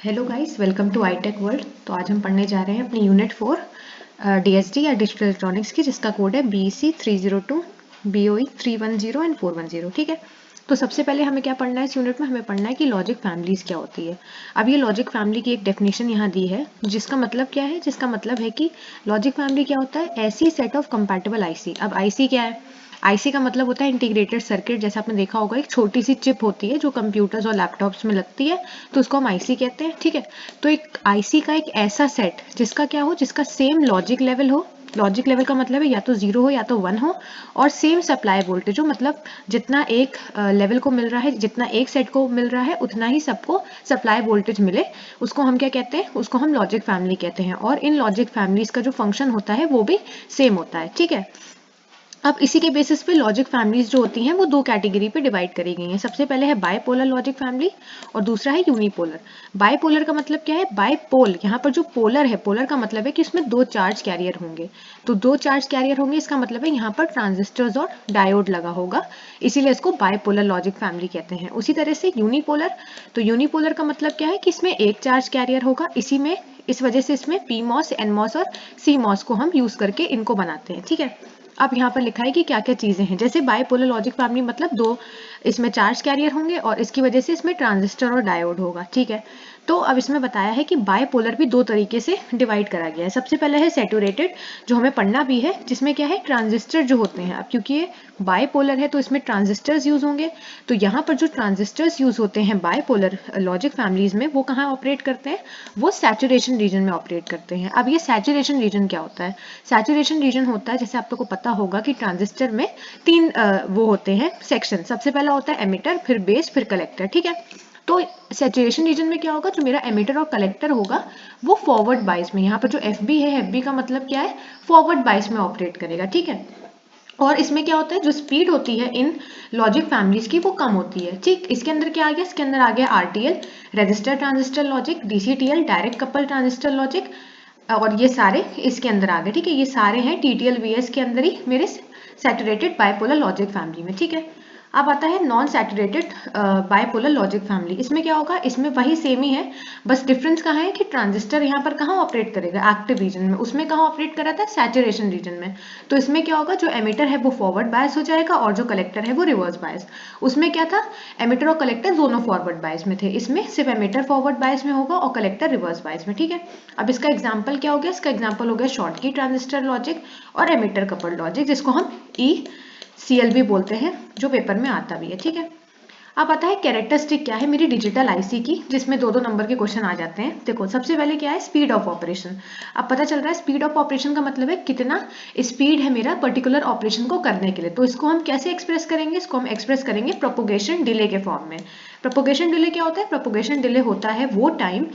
Hello guys, welcome to iTech world. तो आज हम पढ़ने जा रहे हैं अपनी यूनिट 4 डीएसडी या डिजिटल इलेक्ट्रॉनिक्स की, जिसका कोड है BEC 302 BOE 310 एंड 410। ठीक है। तो सबसे पहले हमें क्या पढ़ना है इस यूनिट में? हमें पढ़ना है कि लॉजिक फैमिलीज क्या होती है। अब ये लॉजिक फैमिली की एक डेफिनेशन यहाँ दी है, जिसका मतलब क्या है? जिसका मतलब है कि लॉजिक फैमिली क्या होता है? ऐसी सेट ऑफ कंपैटिबल आईसी। अब आईसी क्या है? आईसी का मतलब होता है इंटीग्रेटेड सर्किट। जैसे आपने देखा होगा, एक छोटी सी चिप होती है जो कंप्यूटर्स और लैपटॉप्स में लगती है, तो उसको हम आईसी कहते हैं। ठीक है। तो एक आईसी का एक ऐसा सेट जिसका क्या हो, जिसका सेम लॉजिक लेवल हो। लॉजिक लेवल का मतलब है या तो 0 हो या तो 1 हो, और सेम सप्लाई वोल्टेज हो। मतलब जितना एक लेवल को मिल रहा है, जितना एक सेट को मिल रहा है, उतना ही सबको सप्लाई वोल्टेज मिले, उसको हम क्या कहते हैं? उसको हम लॉजिक फैमिली कहते हैं। और इन लॉजिक फैमिलीज का जो फंक्शन होता है वो भी सेम होता है। ठीक है। अब इसी के बेसिस पे लॉजिक फैमिलीज जो होती हैं वो दो कैटेगरी पे डिवाइड करी गई हैं। सबसे पहले है बायपोलर लॉजिक फैमिली और दूसरा है यूनिपोलर। बायपोलर का मतलब क्या है? बायपोल, यहाँ पर जो पोलर है, पोलर का मतलब है कि उसमें दो चार्ज कैरियर होंगे। तो दो चार्ज कैरियर होंगे, इसका मतलब है यहाँ पर ट्रांजिस्टर्स और डायोड लगा होगा, इसीलिए इसको बायपोलर लॉजिक फैमिली कहते हैं। उसी तरह से यूनिपोलर, तो यूनिपोलर का मतलब क्या है कि इसमें एक चार्ज कैरियर होगा। इस वजह से इसमें PMOS, NMOS और CMOS को हम यूज करके इनको बनाते हैं। ठीक है। अब यहाँ पर लिखा है कि क्या क्या चीजें हैं। जैसे बायपोलर लॉजिक फैमिली मतलब दो इसमें चार्ज कैरियर होंगे और इसकी वजह से इसमें ट्रांजिस्टर और डायोड होगा। ठीक है। तो अब इसमें बताया है कि बायपोलर भी दो तरीके से डिवाइड करा गया है। सबसे पहले है सैचुरेटेड, जो हमें पढ़ना भी है, जिसमें क्या है? ट्रांजिस्टर जो होते हैं। अब क्योंकि ये बायपोलर है तो इसमें ट्रांजिस्टर्स यूज होंगे। तो यहाँ पर जो ट्रांजिस्टर्स यूज होते हैं बायपोलर लॉजिक फैमिलीज में, वो कहाँ ऑपरेट करते हैं? वो सैचुरेशन रीजन में ऑपरेट करते हैं। अब ये सैचुरेशन रीजन क्या होता है? सैचुरेशन रीजन होता है, जैसे आपको पता होगा कि ट्रांजिस्टर में तीन वो होते हैं सेक्शन। सबसे पहला होता है एमिटर, फिर बेस, फिर कलेक्टर। ठीक है। तो सैचुरेशन रीजन में क्या होगा? जो मेरा एमिटर और कलेक्टर होगा वो फॉरवर्ड बाइस में, यहाँ पर जो FB है, FB का मतलब क्या है? फॉरवर्ड बाइस में ऑपरेट करेगा। ठीक है। और इसमें क्या होता है? जो स्पीड होती है इन लॉजिक फैमिलीज की वो कम होती है। ठीक। इसके अंदर क्या आ गया? इसके अंदर आ गया RTL, register transistor logic, DCTL, direct couple transistor logic, और ये सारे इसके अंदर आ गए। ठीक है। ये सारे हैं TTL VS के अंदर ही मेरे सैचुरेटेड बायपोलर लॉजिक फैमिली में। ठीक है। अब आता है non saturated bipolar logic family. इसमें क्या होगा? इसमें वही सेम ही है, बस डिफरेंस कहाँ है कि ट्रांजिस्टर यहाँ पर कहाँ ऑपरेट करेगा? एक्टिव रीजन में। उसमें कहाँ ऑपरेट कर रहा था? सैचुरेशन रीजन में। तो इसमें क्या होगा? जो एमिटर है वो फॉरवर्ड बायस हो जाएगा और जो कलेक्टर है वो रिवर्स बायस। उसमें क्या था? एमिटर और कलेक्टर दोनों फॉरवर्ड बायस में थे। इसमें सिर्फ एमिटर फॉरवर्ड बायस में होगा और कलेक्टर रिवर्स बायस में। ठीक है। अब इसका एग्जाम्पल क्या हो गया? इसका एग्जाम्पल हो गया शॉर्टकी ट्रांजिस्टर लॉजिक और एमिटर कपल्ड लॉजिक, जिसको हम ECL भी बोलते हैं, जो पेपर में आता भी है। ठीक है। अब आता है कैरेक्टरिस्टिक क्या है मेरी डिजिटल आईसी की, जिसमें दो दो नंबर के क्वेश्चन आ जाते हैं। देखो, सबसे पहले क्या है? Speed of operation. अब पता चल रहा है स्पीड ऑफ ऑपरेशन का मतलब है कितना स्पीड है मेरा पर्टिकुलर ऑपरेशन को करने के लिए। तो इसको हम कैसे एक्सप्रेस करेंगे? इसको हम एक्सप्रेस करेंगे प्रोपोगेशन डिले के फॉर्म में। प्रोपोगेशन डिले क्या होता है? प्रोपोगेशन डिले होता है वो टाइम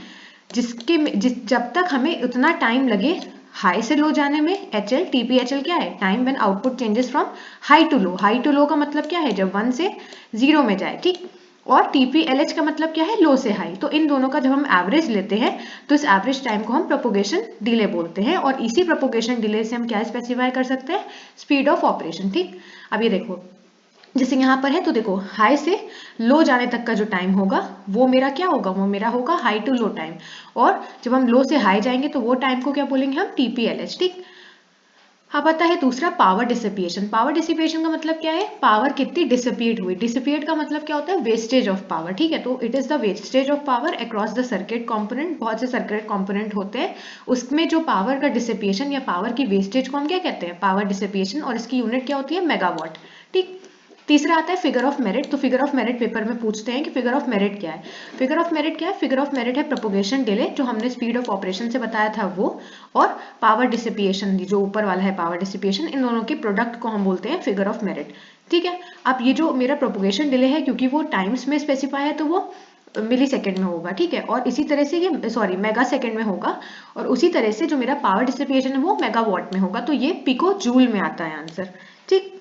जब तक हमें उतना टाइम लगे हाई से लो जाने में। HL, TPHL क्या है? Time when output changes from high to low. High to low का मतलब क्या है? जब 1 से 0 में जाए। ठीक। और TPLH का मतलब क्या है? लो से हाई। तो इन दोनों का जब हम एवरेज लेते हैं तो इस एवरेज टाइम को हम प्रोपोगेशन डिले बोलते हैं, और इसी प्रोपोगेशन डिले से हम क्या स्पेसिफाई कर सकते हैं? Speed of operation. ठीक। अब ये देखो, जैसे यहाँ पर है तो देखो, हाई से लो जाने तक का जो टाइम होगा वो मेरा क्या होगा? वो मेरा होगा हाई टू लो टाइम। और जब हम लो से हाई जाएंगे तो वो टाइम को क्या बोलेंगे हम? TPLH। ठीक। अब आता है दूसरा पावर डिसिपिएशन। पावर डिसिपिएशन का मतलब क्या है? पावर कितनी डिसिपिएट हुई। डिसिपिएट का मतलब क्या होता है? Wastage of power. ठीक है। तो it is the wastage of power across the circuit component. बहुत से सर्किट कंपोनेंट होते हैं, उसमें जो पावर का डिसिपिएशन या पावर की वेस्टेज को हम क्या कहते हैं? Power dissipation. और इसकी यूनिट क्या होती है? मेगावाट। ठीक। तीसरा आता है फिगर ऑफ मेरिट। तो फिगर ऑफ मेरिट पेपर में पूछते हैं कि फिगर ऑफ मेरिट क्या है। फिगर ऑफ मेरिट क्या है? फिगर ऑफ मेरिट है प्रोपोगेशन डिले, जो हमने स्पीड ऑफ ऑपरेशन से बताया था वो, और पावर डिसिपिएशन, जो ऊपर वाला है पावर डिसिपिएशन, इन दोनों के प्रोडक्ट को हम बोलते हैं फिगर ऑफ मेरिट। ठीक है। अब ये जो मेरा प्रोपोगेशन डिले है, क्योंकि वो टाइम्स में स्पेसिफाई है तो वो मिली सेकेंड में होगा। ठीक है। और इसी तरह से ये मेगा सेकेंड में होगा, और उसी तरह से जो मेरा पावर डिसिपिएशन है वो मेगावाट में होगा। तो ये पिको जूल में आता है आंसर। ठीक।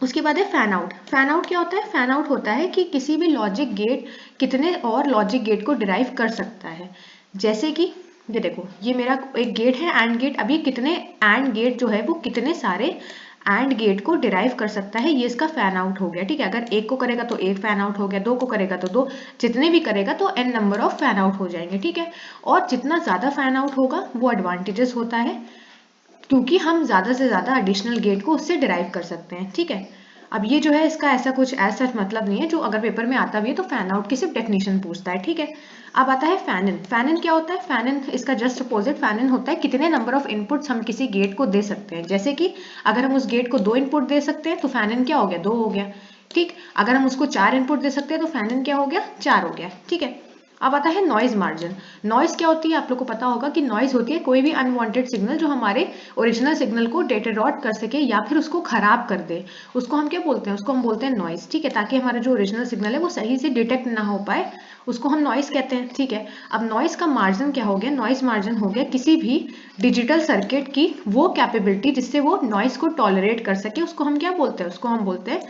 उसके बाद है फैन आउट। फैन आउट क्या होता है? फैन आउट होता है कि किसी भी लॉजिक गेट कितने और लॉजिक गेट को डिराइव कर सकता है। जैसे कि ये देखो, ये मेरा एक गेट है एंड गेट। अब ये कितने एंड गेट जो है वो कितने सारे एंड गेट को डिराइव कर सकता है, ये इसका फैन आउट हो गया, ठीक है। अगर एक को करेगा तो एक फैन आउट हो गया, दो को करेगा तो दो, जितने भी करेगा तो n number of fan out हो जाएंगे, ठीक है। और जितना ज्यादा फैन आउट होगा वो एडवांटेजेस होता है, क्योंकि हम ज्यादा से ज्यादा एडिशनल गेट को उससे डिराइव कर सकते हैं, ठीक है। अब ये जो है इसका ऐसा कुछ ऐसा मतलब नहीं है, जो अगर पेपर में आता भी है तो फैन आउट की सिर्फ डेफिनेशन पूछता है, ठीक है। अब आता है फैन इन। फैन इन क्या होता है? फैन इन इसका जस्ट अपोजिट फैन इन होता है कितने नंबर ऑफ इनपुट्स हम किसी गेट को दे सकते हैं। जैसे कि अगर हम उस गेट को 2 इनपुट दे सकते हैं तो फैन इन क्या हो गया? 2 हो गया, ठीक। अगर हम उसको 4 इनपुट दे सकते हैं तो फैन इन क्या हो गया? 4 हो गया, ठीक है। अब आता है नॉइज मार्जिन। नॉइज क्या होती है? आप लोग को पता होगा कि नॉइज होती है कोई भी अनवांटेड सिग्नल जो हमारे ओरिजिनल सिग्नल को डिटरॉट कर सके या फिर उसको खराब कर दे, उसको हम क्या बोलते हैं? उसको हम बोलते हैं नॉइज, ठीक है। ताकि हमारा जो ओरिजिनल सिग्नल है वो सही से डिटेक्ट ना हो पाए, उसको हम नॉइज कहते हैं, ठीक है। अब नॉइज का मार्जिन क्या हो गया? नॉइज मार्जिन हो गया किसी भी डिजिटल सर्किट की वो कैपेबिलिटी जिससे वो नॉइज को टॉलरेट कर सके, उसको हम क्या बोलते हैं? उसको हम बोलते हैं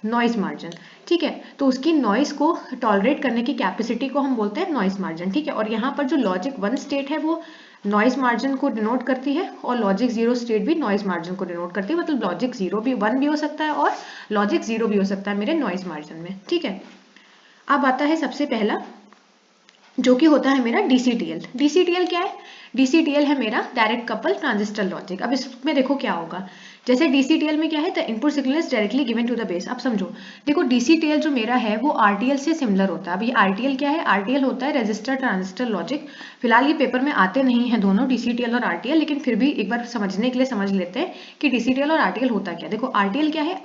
नॉइज मार्जिन, ठीक है। तो उसकी नॉइज को टॉलरेट करने की कैपेसिटी को हम बोलते हैं नॉइज मार्जिन, ठीक है। और यहाँ पर जो लॉजिक 1 स्टेट है वो नॉइज मार्जिन को डिनोट करती है और लॉजिक 0 स्टेट भी नॉइज मार्जिन को डिनोट करती है। मतलब लॉजिक 0 भी 1 भी हो सकता है और लॉजिक 0 भी हो सकता है मेरे नॉइज मार्जिन में, ठीक है। अब आता है सबसे पहला जो कि होता है मेरा DCTL। DCTL क्या है? DCTL है मेरा डायरेक्ट कपल ट्रांजिस्टर लॉजिक। अब इसमें देखो क्या होगा, जैसे DCTL में क्या है? The input signal is directly given to the base. अब समझो, देखो DCTL जो मेरा है वो RTL से सिमिलर होता है। अब ये RTL क्या है? RTL होता है रजिस्टर ट्रांजिस्टर लॉजिक। फिलहाल ये पेपर में आते नहीं है दोनों DCTL और RTL, लेकिन फिर भी एक बार समझने के लिए समझ लेते हैं कि DCTL और RTL होता क्या। देखो RTL क्या है?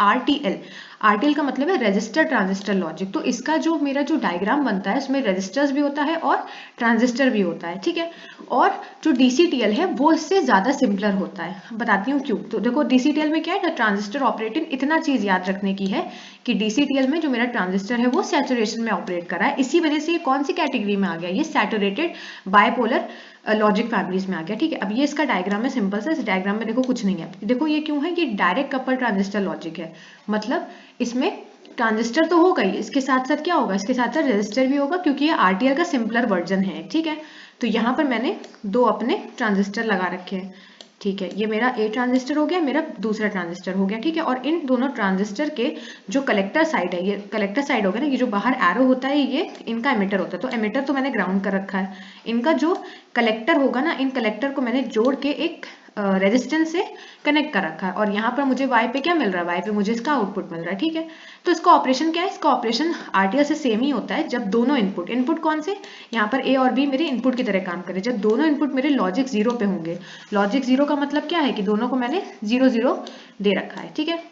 RTL का मतलब है रजिस्टर ट्रांजिस्टर लॉजिक। तो इसका जो मेरा जो डायग्राम बनता है उसमें रजिस्टर्स भी होता है और ट्रांजिस्टर भी होता है, ठीक है। और जो DCTL है वो इससे ज्यादा सिंपलर होता है। बताती हूँ क्यों। तो देखो DCTL में क्या है? ट्रांजिस्टर ऑपरेटिंग, इतना चीज याद रखने की है कि DCTL में जो मेरा ट्रांजिस्टर है वो सैचुरेशन में ऑपरेट कर रहा है। इसी वजह से ये कौन सी कैटेगरी में आ गया? ये सैचुरेटेड बायपोलर लॉजिक फैमिलीज में आ गया, ठीक है। अब ये इसका डायग्राम है, सिंपल सा। इस डायग्राम में देखो कुछ नहीं है। देखो ये क्यों है? ये डायरेक्ट कपल ट्रांजिस्टर लॉजिक है, मतलब इसमें ट्रांजिस्टर तो होगा ही, इसके साथ साथ क्या होगा? इसके साथ साथ रेजिस्टर भी होगा, क्योंकि ये RTL का सिंपलर वर्जन है, ठीक है। तो यहाँ पर मैंने 2 अपने ट्रांजिस्टर लगा रखे हैं, ठीक है। ये मेरा A ट्रांजिस्टर हो गया, मेरा दूसरा ट्रांजिस्टर हो गया, ठीक है। और इन दोनों ट्रांजिस्टर के जो कलेक्टर साइड है, ये कलेक्टर साइड हो गया ना, ये जो बाहर एरो होता है ये इनका एमिटर होता है। तो एमिटर तो मैंने ग्राउंड कर रखा है। इनका जो कलेक्टर होगा ना, इन कलेक्टर को मैंने जोड़ के एक रेजिस्टेंस से कनेक्ट कर रखा है। और यहाँ पर मुझे Y पे क्या मिल रहा है? Y पे मुझे इसका आउटपुट मिल रहा है, ठीक है। तो इसका ऑपरेशन क्या है? इसका ऑपरेशन RTL से सेम ही होता है जब दोनों इनपुट कौन से? यहाँ पर A और B मेरे इनपुट की तरह काम करें। जब दोनों इनपुट मेरे लॉजिक 0 पे होंगे। लॉजिक 0 का मतलब क्या है? कि दोनों को मैंने 0 0 दे रखा है, ठीक है।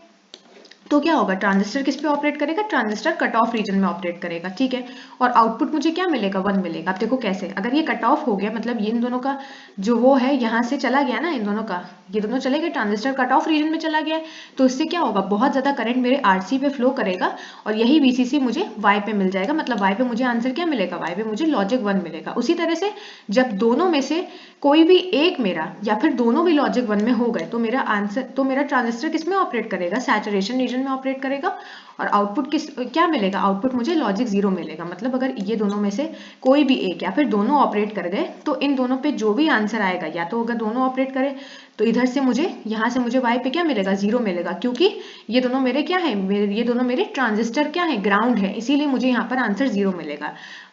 तो क्या होगा? ट्रांजिस्टर किस पे ऑपरेट करेगा? ट्रांजिस्टर कट ऑफ रीजन में ऑपरेट करेगा, ठीक है। और आउटपुट मुझे क्या मिलेगा? 1 मिलेगा। अब देखो कैसे, अगर ये कट ऑफ हो गया मतलब ये इन दोनों का जो वो है यहाँ से चला गया ना, इन दोनों का, ये दोनों चले गए, ट्रांजिस्टर कट ऑफ रीजन में चला गया, तो इससे क्या होगा? बहुत ज्यादा करंट मेरे RC पे फ्लो करेगा और यही VCC मुझे Y पे मिल जाएगा। मतलब Y पे मुझे आंसर क्या मिलेगा? Y पे मुझे लॉजिक 1 मिलेगा। उसी तरह से जब दोनों में से कोई भी एक मेरा या फिर दोनों भी लॉजिक 1 में हो गए तो मेरा आंसर, तो मेरा ट्रांजिस्टर किस में ऑपरेट करेगा? सैचुरेशन रीजन में ऑपरेट करेगा। और आउटपुट क्या मिलेगा? आउटपुट मुझे लॉजिक 0 मिलेगा। मतलब अगर ये दोनों में से कोई भी एक या फिर दोनों ऑपरेट कर गए तो इन दोनों पे जो भी आंसर आएगा, या तो अगर दोनों ऑपरेट करें तो इधर से मुझे, यहाँ से मुझे Y पे क्या मिलेगा? 0 मिलेगा, क्योंकि ये दोनों मेरे क्या है? ये दोनों मेरे ट्रांजिस्टर क्या है? ग्राउंड है, इसीलिए मुझे यहाँ पर आंसर 0 मिलेगा।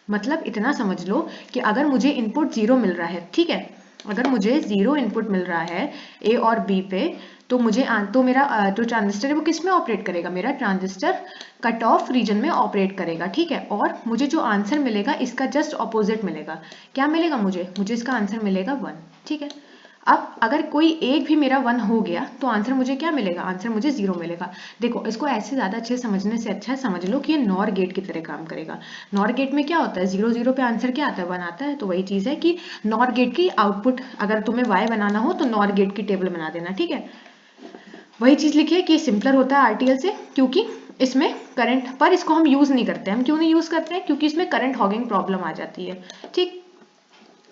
मतलब इतना समझ लो कि अगर मुझे इनपुट 0 मिल रहा है, ठीक है, अगर मुझे 0 इनपुट मिल रहा है A और B पे, तो मुझे तो मेरा जो ट्रांजिस्टर है वो किस में ऑपरेट करेगा? मेरा ट्रांजिस्टर कट ऑफ रीजन में ऑपरेट करेगा, ठीक है। और मुझे जो आंसर मिलेगा इसका जस्ट ऑपोजिट मिलेगा। क्या मिलेगा मुझे? मुझे इसका आंसर मिलेगा 1, ठीक है। अब अगर कोई एक भी मेरा 1 हो गया तो आंसर मुझे क्या मिलेगा? आंसर मुझे 0 मिलेगा। देखो इसको ऐसे ज़्यादा अच्छे समझने से अच्छा समझ लो कि ये नॉर गेट की तरह काम करेगा। नॉर गेट में क्या होता है? 0 0 पे आंसर क्या आता है? 1 आता है। तो वही चीज़ है कि नॉर गेट की आउटपुट, अगर तुम्हें Y बनाना हो तो नॉर गेट की टेबल बना देना, ठीक है। वही चीज़ लिखी है कि सिंपलर होता है RTL से, क्योंकि इसमें करंट, पर इसको हम यूज़ नहीं करते। हम क्यों नहीं यूज़ करते हैं? क्योंकि इसमें करंट हॉगिंग प्रॉब्लम आ जाती है, ठीक।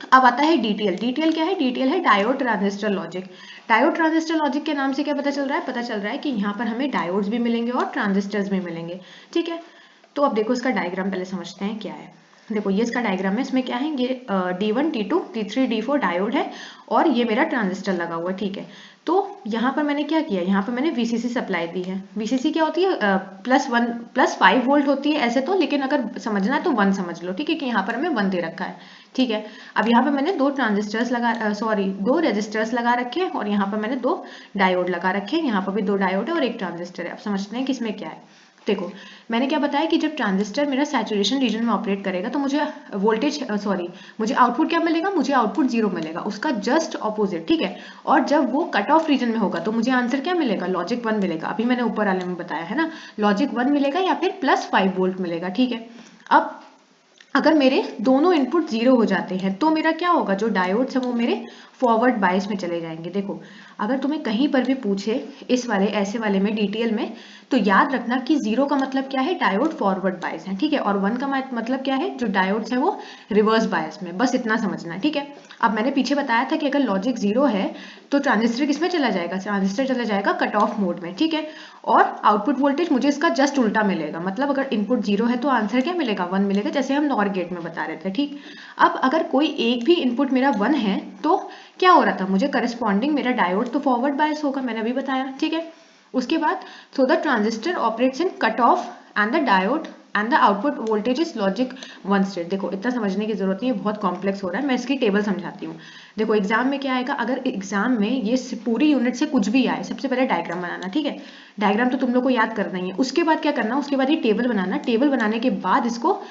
अब आता है DTL। DTL क्या है? DTL है diode transistor logic. Diode transistor logic के नाम से क्या पता चल रहा है? पता चल रहा है कि यहाँ पर हमें डायोड्स भी मिलेंगे और ट्रांजिस्टर्स भी मिलेंगे, ठीक है। तो अब देखो इसका डायग्राम पहले समझते हैं क्या है। देखो ये इसका डायग्राम है, इसमें क्या है, ये D1 D2 D3 D4 diode है और ये मेरा ट्रांजिस्टर लगा हुआ है, ठीक है। तो यहाँ पर मैंने क्या किया, यहाँ पर मैंने VCC सप्लाई दी है। VCC क्या होती है, +5 वोल्ट होती है ऐसे तो, लेकिन अगर समझना है तो 1 समझ लो, ठीक है, कि यहाँ पर हमें 1 दे रखा है, ठीक है। अब यहाँ पर मैंने दो रेजिस्टर्स लगा रखे हैं और यहाँ पर मैंने 2 डायोड लगा रखे हैं, यहाँ पर भी 2 डायोड है और एक ट्रांजिस्टर है। अब समझते हैं कि इसमें क्या है। देखो मैंने क्या बताया कि जब ट्रांजिस्टर मेरा सैचुरेशन रीजन में ऑपरेट करेगा तो मुझे मुझे आउटपुट क्या मिलेगा, मुझे आउटपुट 0 मिलेगा, उसका जस्ट ऑपोजिट, ठीक है। और जब वो कट ऑफ रीजन में होगा तो मुझे आंसर क्या मिलेगा, लॉजिक 1 मिलेगा। अभी मैंने ऊपर वाले में बताया है ना, लॉजिक 1 मिलेगा या फिर +5 वोल्ट मिलेगा, ठीक है। अब अगर मेरे दोनों इनपुट 0 हो जाते हैं तो मेरा क्या होगा, जो डायोड्स हैं वो मेरे फॉरवर्ड बायस में चले जाएंगे। देखो अगर तुम्हें कहीं पर भी पूछे इस वाले ऐसे वाले में DTL में, तो याद रखना कि 0 का मतलब क्या है, डायोड फॉरवर्ड बायस है, ठीक है, और 1 का मतलब क्या है, जो डायोड्स है वो रिवर्स बायस में, बस इतना समझना है, ठीक है। अब मैंने पीछे बताया था कि अगर लॉजिक 0 है तो ट्रांजिस्टर किसमें चला जाएगा, ट्रांजिस्टर चला जाएगा कट ऑफ मोड में, ठीक है। और आउटपुट वोल्टेज मुझे इसका जस्ट उल्टा मिलेगा, मतलब अगर इनपुट 0 है तो आंसर क्या मिलेगा, 1 मिलेगा, जैसे हम नॉर गेट में बता रहे थे, ठीक। अब अगर कोई एक भी इनपुट मेरा 1 है तो क्या हो रहा था, मुझे करस्पॉन्डिंग मेरा डायोड तो फॉरवर्ड बायस होगा, मैंने अभी बताया, ठीक है। उसके बाद so the transistor operates in cut off and the diode and the output voltage is logic 1 state. देखो इतना समझने की जरूरत नहीं है, बहुत कॉम्प्लेक्स हो रहा है, मैं इसकी टेबल समझाती हूँ। देखो एग्जाम में क्या आएगा, अगर एग्जाम में ये पूरी यूनिट से कुछ भी आए, सबसे पहले डायग्राम बनाना, ठीक है। डायग्राम तो तुम लोग को याद करना ही है, उसके बाद क्या करना, उसके बाद ये टेबल बनाना, टेबल बनाने के बाद इसको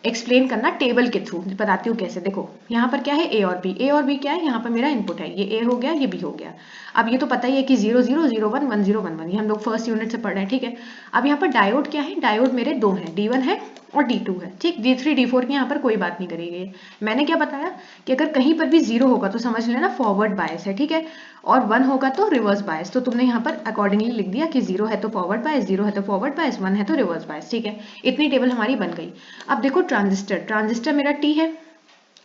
एक्सप्लेन करना टेबल के थ्रू। बताती हूँ कैसे। देखो यहाँ पर क्या है, ए और बी क्या है, यहाँ पर मेरा इनपुट है, ये ए हो गया, ये बी हो गया। अब ये तो पता ही है कि 0 0 0 1 1 0 1 1, ये हम लोग फर्स्ट यूनिट से पढ़ रहे हैं, ठीक है। अब यहाँ पर डायोड क्या है, डायोड मेरे 2 हैं, D1 है और D2 है, ठीक। D3 D4 की यहाँ पर कोई बात नहीं करी गई है। मैंने क्या बताया कि अगर कहीं पर भी 0 होगा तो समझ लेना फॉरवर्ड बायस है, ठीक है, और 1 होगा तो रिवर्स बायस। तो तुमने यहाँ पर अकॉर्डिंगली लिख दिया कि 0 है तो फॉरवर्ड बायस, 0 है तो फॉरवर्ड बायस, 1 है तो रिवर्स बायस, ठीक है। इतनी टेबल हमारी बन गई। अब देखो ट्रांजिस्टर मेरा T है।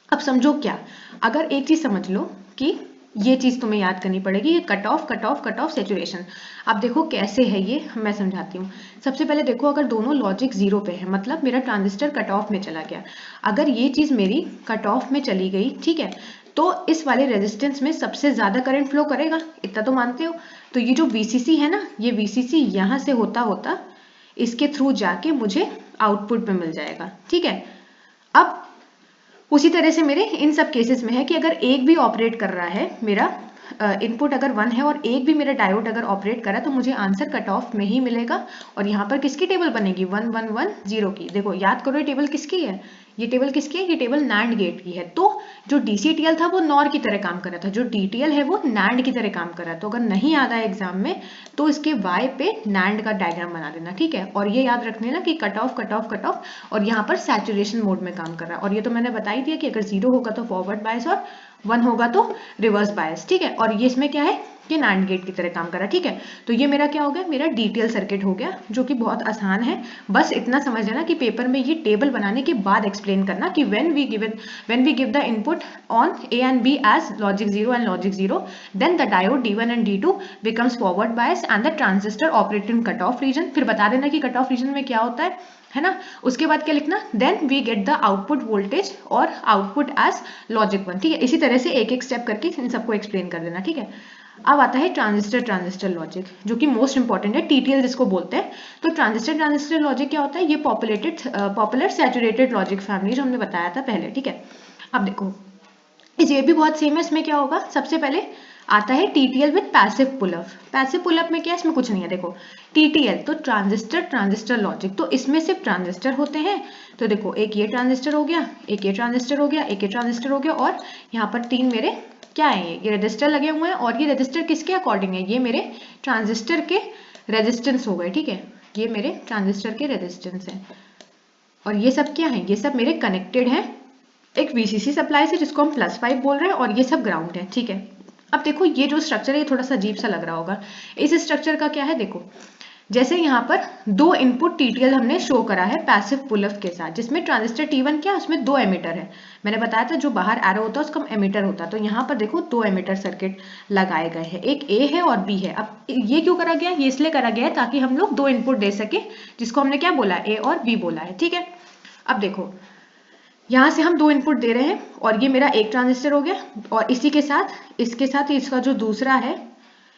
अब समझो क्या, अगर एक चीज समझ लो कि ये चीज तुम्हें याद करनी पड़ेगी, ये कट ऑफ सैचुरेशन। अब देखो कैसे है ये, मैं समझाती हूँ। सबसे पहले देखो, अगर दोनों लॉजिक 0 पे है मतलब मेरा ट्रांजिस्टर कट ऑफ में चला गया। अगर ये चीज मेरी कट ऑफ में चली गई, ठीक है, तो इस वाले रेजिस्टेंस में सबसे ज्यादा करंट फ्लो करेगा, इतना तो मानते हो। तो ये जो VCC है ना, ये VCC यहाँ से होता होता इसके थ्रू जाके मुझे आउटपुट में मिल जाएगा, ठीक है। अब उसी तरह से मेरे इन सब केसेस में है कि अगर एक भी ऑपरेट कर रहा है, मेरा इनपुट अगर 1 है और एक भी मेरा डायोड अगर ऑपरेट कर रहा है, तो मुझे आंसर कट ऑफ में ही मिलेगा। और यहाँ पर किसकी टेबल बनेगी, 1 1 1 0 की। देखो याद करो ये टेबल किसकी है, ये टेबल किसकी है, ये टेबल NAND गेट की है। तो जो DCTL था वो NOR की तरह काम कर रहा था, जो DTL है वो NAND की तरह काम कर रहा है। तो अगर नहीं याद आया एग्जाम में तो इसके Y पे NAND का डायग्राम बना देना, ठीक है। और ये याद रखने ना कि कट ऑफ और यहाँ पर सैचुरेशन मोड में काम कर रहा है। और ये तो मैंने बता ही दिया कि अगर 0 होगा तो फॉरवर्ड बायस और 1 होगा तो रिवर्स बायस, ठीक है। और ये इसमें क्या है, ये NAND गेट की तरह काम कर रहा है, ठीक है। तो ये मेरा क्या हो गया, मेरा DTL सर्किट हो गया, जो कि बहुत आसान है। बस इतना समझ लेना कि पेपर में ये टेबल बनाने के बाद एक्सप्लेन करना कि when we give the input on A and B as logic 0 and logic 0, then the diode D1 and D2 becomes forward bias and the transistor operate in cut off region। फिर बता देना कि cut off reason में क्या होता है ना। उसके बाद क्या लिखना, then we get the output voltage और आउटपुट एज लॉजिक 1, ठीक है। इसी तरह से एक एक स्टेप करके इन सबको एक्सप्लेन कर देना, ठीक है। अब आता है ट्रांजिस्टर लॉजिक, जो कि मोस्ट इंपॉर्टेंट है, TTL जिसको बोलते हैं। तो ट्रांजिस्टर लॉजिक क्या होता है, ये पॉपुलर सैचुरेटेड लॉजिक फैमिली जो हमने बताया था पहले, ठीक है। अब देखो ये भी बहुत सेम है। इसमें क्या होगा, सबसे पहले आता है TTL with passive pull up. Passive pull up में क्या है, इसमें कुछ नहीं है। देखो TTL तो ट्रांजिस्टर लॉजिक, तो इसमें सिर्फ ट्रांजिस्टर होते हैं। तो देखो एक ये ट्रांजिस्टर हो गया, एक ये ट्रांजिस्टर हो गया, एक ये ट्रांजिस्टर हो गया, और यहाँ पर 3 मेरे क्या है, ये रजिस्टर लगे हुए हैं। और ये रजिस्टर किसके अकॉर्डिंग है, ये मेरे ट्रांजिस्टर के रेजिस्टेंस हो गए, ठीक है। ये मेरे ट्रांजिस्टर के रेजिस्टेंस है। और ये सब क्या है, ये सब मेरे कनेक्टेड हैं एक VCC सप्लाई से, जिसको हम +5 बोल रहे हैं, और ये सब ग्राउंड है, ठीक है। अब देखो ये जो स्ट्रक्चर है ये थोड़ा सा अजीब सा लग रहा होगा। इस स्ट्रक्चर का क्या है, देखो जैसे यहाँ पर 2 इनपुट TTL हमने शो करा है पैसिव पुलअप के साथ, जिसमें ट्रांजिस्टर T1 क्या है, उसमें 2 एमीटर है। मैंने बताया था जो बाहर एरो होता है उसका एमीटर होता है। तो यहाँ पर देखो 2 एमीटर सर्किट लगाए गए हैं, एक A है और B है। अब ये क्यों करा गया, ये इसलिए करा गया है ताकि हम लोग 2 इनपुट दे सके, जिसको हमने क्या बोला, A और B बोला है, ठीक है। अब देखो यहाँ से हम 2 इनपुट दे रहे हैं और ये मेरा एक ट्रांजिस्टर हो गया और इसी के साथ इसके साथ इसका जो दूसरा है,